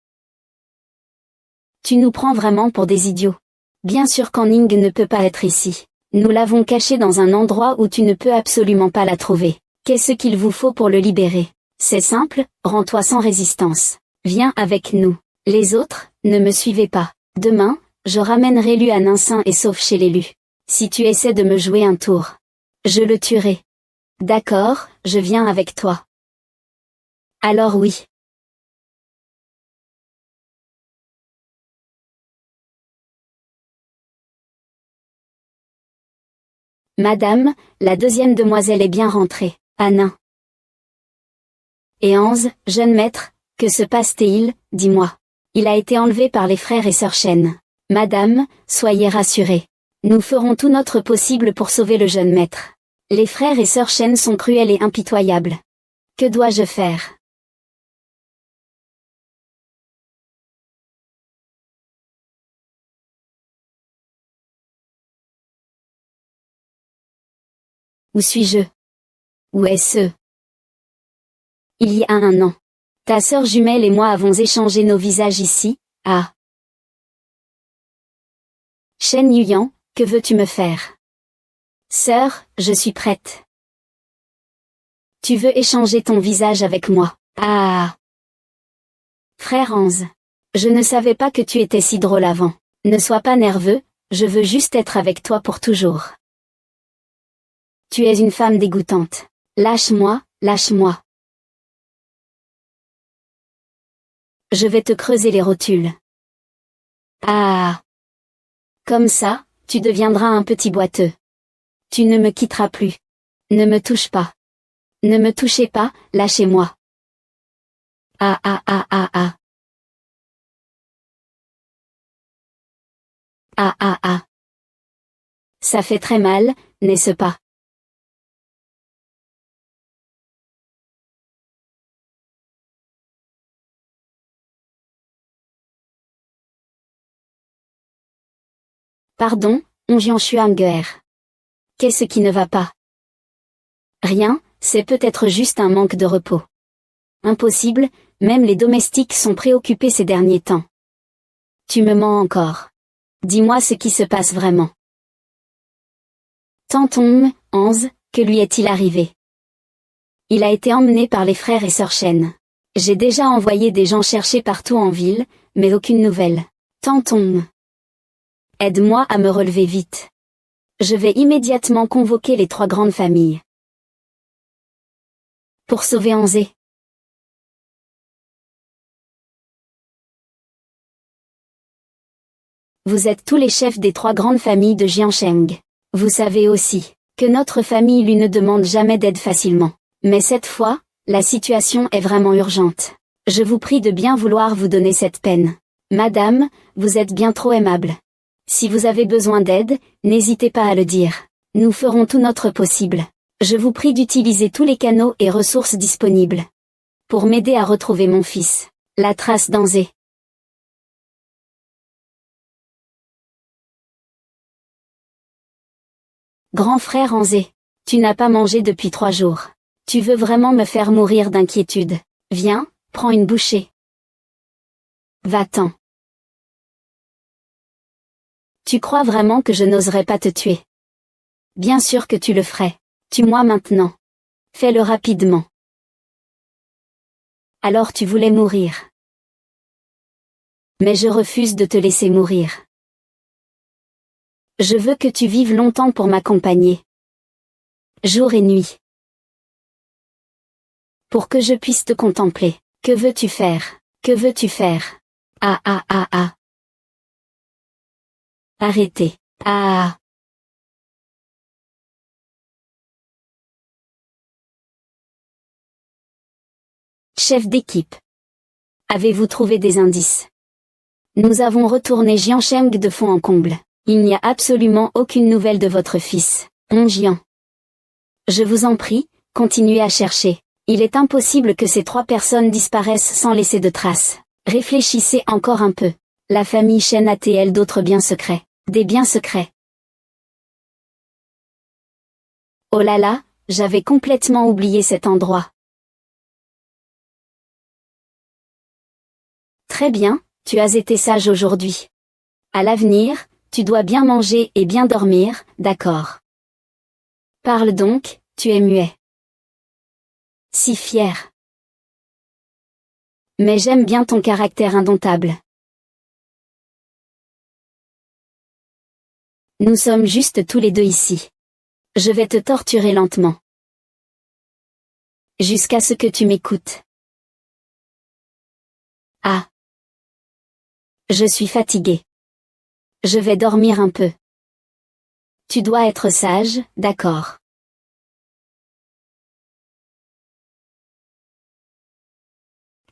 Tu nous prends vraiment pour des idiots. Bien sûr qu'en Ning ne peut pas être ici. Nous l'avons cachée dans un endroit où tu ne peux absolument pas la trouver. Qu'est-ce qu'il vous faut pour le libérer? C'est simple, rends-toi sans résistance. Viens avec nous. Les autres, ne me suivez pas. Demain, je ramènerai Luan sain et sauf chez l'élu. Si tu essaies de me jouer un tour, je le tuerai. D'accord, je viens avec toi. Alors oui. Madame, la deuxième demoiselle est bien rentrée. Anna. Et Hans, jeune maître, que se passe-t-il, dis-moi. Il a été enlevé par les frères et sœurs Shen. Madame, soyez rassurée. Nous ferons tout notre possible pour sauver le jeune maître. Les frères et sœurs Shen sont cruels et impitoyables. Que dois-je faire? Où suis-je? Où est-ce? Il y a un an. Ta sœur jumelle et moi avons échangé nos visages ici, Shen Yuyan, que veux-tu me faire? Sœur, je suis prête. Tu veux échanger ton visage avec moi? Frère Hans. Je ne savais pas que tu étais si drôle avant. Ne sois pas nerveux, je veux juste être avec toi pour toujours. Tu es une femme dégoûtante. Lâche-moi, lâche-moi. Je vais te creuser les rotules. Comme ça, tu deviendras un petit boiteux. Tu ne me quitteras plus. Ne me touche pas. Ne me touchez pas, lâchez-moi. Ah ah ah. Ça fait très mal, n'est-ce pas? Pardon, Onjian Chuanguer. Qu'est-ce qui ne va pas? Rien, c'est peut-être juste un manque de repos. Impossible, même les domestiques sont préoccupés ces derniers temps. Tu me mens encore. Dis-moi ce qui se passe vraiment. Tanton, Anze, que lui est-il arrivé? Il a été emmené par les frères et sœurs Chen. J'ai déjà envoyé des gens chercher partout en ville, mais aucune nouvelle. Tanton. Aide-moi à me relever vite. Je vais immédiatement convoquer les 3 grandes familles. Pour sauver Anze. Vous êtes tous les chefs des 3 grandes familles de Jiansheng. Vous savez aussi que notre famille lui ne demande jamais d'aide facilement. Mais cette fois, la situation est vraiment urgente. Je vous prie de bien vouloir vous donner cette peine. Madame, vous êtes bien trop aimable. Si vous avez besoin d'aide, n'hésitez pas à le dire. Nous ferons tout notre possible. Je vous prie d'utiliser tous les canaux et ressources disponibles pour m'aider à retrouver mon fils. La trace d'Anze. Grand frère Anze, tu n'as pas mangé depuis 3 jours. Tu veux vraiment me faire mourir d'inquiétude. Viens, prends une bouchée. Va-t'en. Tu crois vraiment que je n'oserais pas te tuer? Bien sûr que tu le ferais. Tue-moi maintenant. Fais-le rapidement. Alors tu voulais mourir. Mais je refuse de te laisser mourir. Je veux que tu vives longtemps pour m'accompagner. Jour et nuit. Pour que je puisse te contempler. Que veux-tu faire? Que veux-tu faire? Ah ah ah ah. Arrêtez. Ah ah. Chef d'équipe. Avez-vous trouvé des indices? Nous avons retourné Jiansheng de fond en comble. Il n'y a absolument aucune nouvelle de votre fils, Onjian. Je vous en prie, continuez à chercher. Il est impossible que ces 3 personnes disparaissent sans laisser de traces. Réfléchissez encore un peu. La famille Chen a-t-elle d'autres biens secrets? Des biens secrets? Oh là là, j'avais complètement oublié cet endroit. Très bien, tu as été sage aujourd'hui. À l'avenir, tu dois bien manger et bien dormir, d'accord? Parle donc, tu es muet. Si fier. Mais j'aime bien ton caractère indomptable. Nous sommes juste tous les deux ici. Je vais te torturer lentement. Jusqu'à ce que tu m'écoutes. Ah. Je suis fatigué. Je vais dormir un peu. Tu dois être sage, d'accord.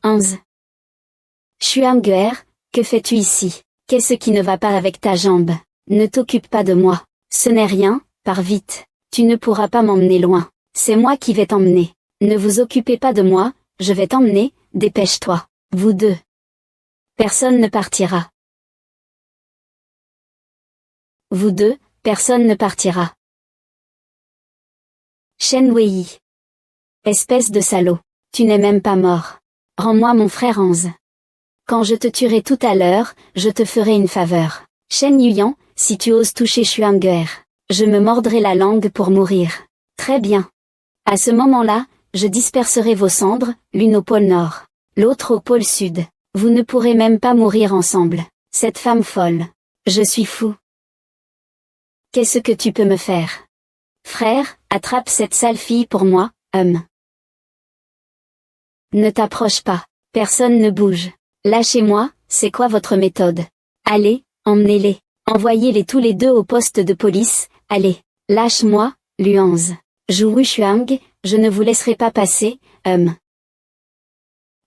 Anze. Chuanguer, que fais-tu ici? Qu'est-ce qui ne va pas avec ta jambe? Ne t'occupe pas de moi. Ce n'est rien, pars vite. Tu ne pourras pas m'emmener loin. C'est moi qui vais t'emmener. Ne vous occupez pas de moi, je vais t'emmener, dépêche-toi. Vous deux. Personne ne partira. Vous deux, personne ne partira. Shen Wei. Espèce de salaud. Tu n'es même pas mort. Rends-moi mon frère Anze. Quand je te tuerai tout à l'heure, je te ferai une faveur. Shen Yuyan, si tu oses toucher Chuanguer, je me mordrai la langue pour mourir. Très bien. À ce moment-là, je disperserai vos cendres, l'une au pôle nord, l'autre au pôle sud. Vous ne pourrez même pas mourir ensemble. Cette femme folle. Je suis fou. Qu'est-ce que tu peux me faire? Frère, attrape cette sale fille pour moi, Ne t'approche pas. Personne ne bouge. Lâchez-moi, c'est quoi votre méthode? Allez, emmenez-les. Envoyez-les tous les deux au poste de police, allez. Lâche-moi, Luanze. Zhu Shuang, je ne vous laisserai pas passer,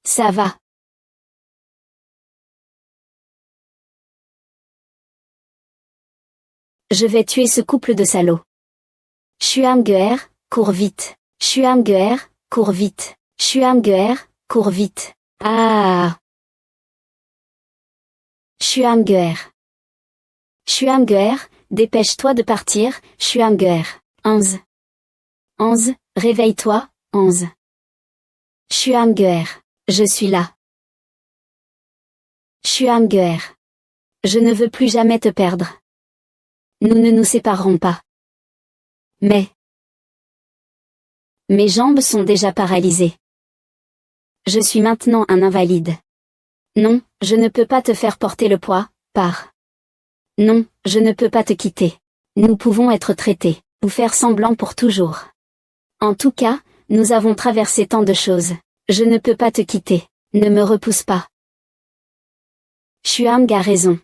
Ça va. Je vais tuer ce couple de salauds. Chuanguer, cours vite. Chuanguer, cours vite. Chuanguer, cours vite. Ah. Chuanguer. Chuanguer, dépêche-toi de partir, Chuanguer. 11. 11, réveille-toi, 11. Chuanguer, je suis là. Chuanguer. Je ne veux plus jamais te perdre. Nous ne nous séparerons pas. Mais mes jambes sont déjà paralysées. Je suis maintenant un invalide. Non, je ne peux pas te faire porter le poids, pars. Non, je ne peux pas te quitter. Nous pouvons être traités, ou faire semblant pour toujours. En tout cas, nous avons traversé tant de choses. Je ne peux pas te quitter. Ne me repousse pas. Chuang a raison.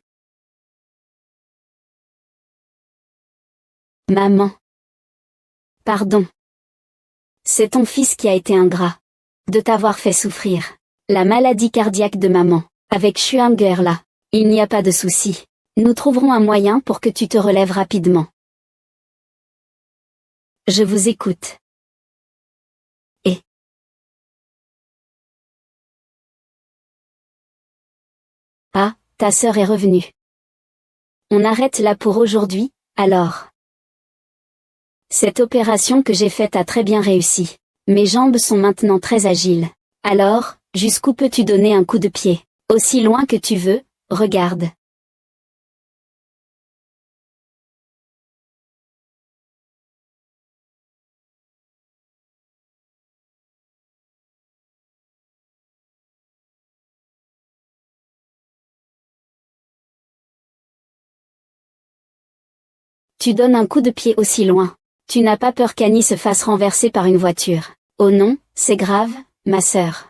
Maman. Pardon. C'est ton fils qui a été ingrat. De t'avoir fait souffrir. La maladie cardiaque de maman. Avec Chuanguer là. Il n'y a pas de souci. Nous trouverons un moyen pour que tu te relèves rapidement. Je vous écoute. Et ah, ta sœur est revenue. On arrête là pour aujourd'hui, alors. Cette opération que j'ai faite a très bien réussi. Mes jambes sont maintenant très agiles. Alors, jusqu'où peux-tu donner un coup de pied? Aussi loin que tu veux, regarde. Tu donnes un coup de pied aussi loin. Tu n'as pas peur qu'Annie se fasse renverser par une voiture. Oh non, c'est grave, ma sœur.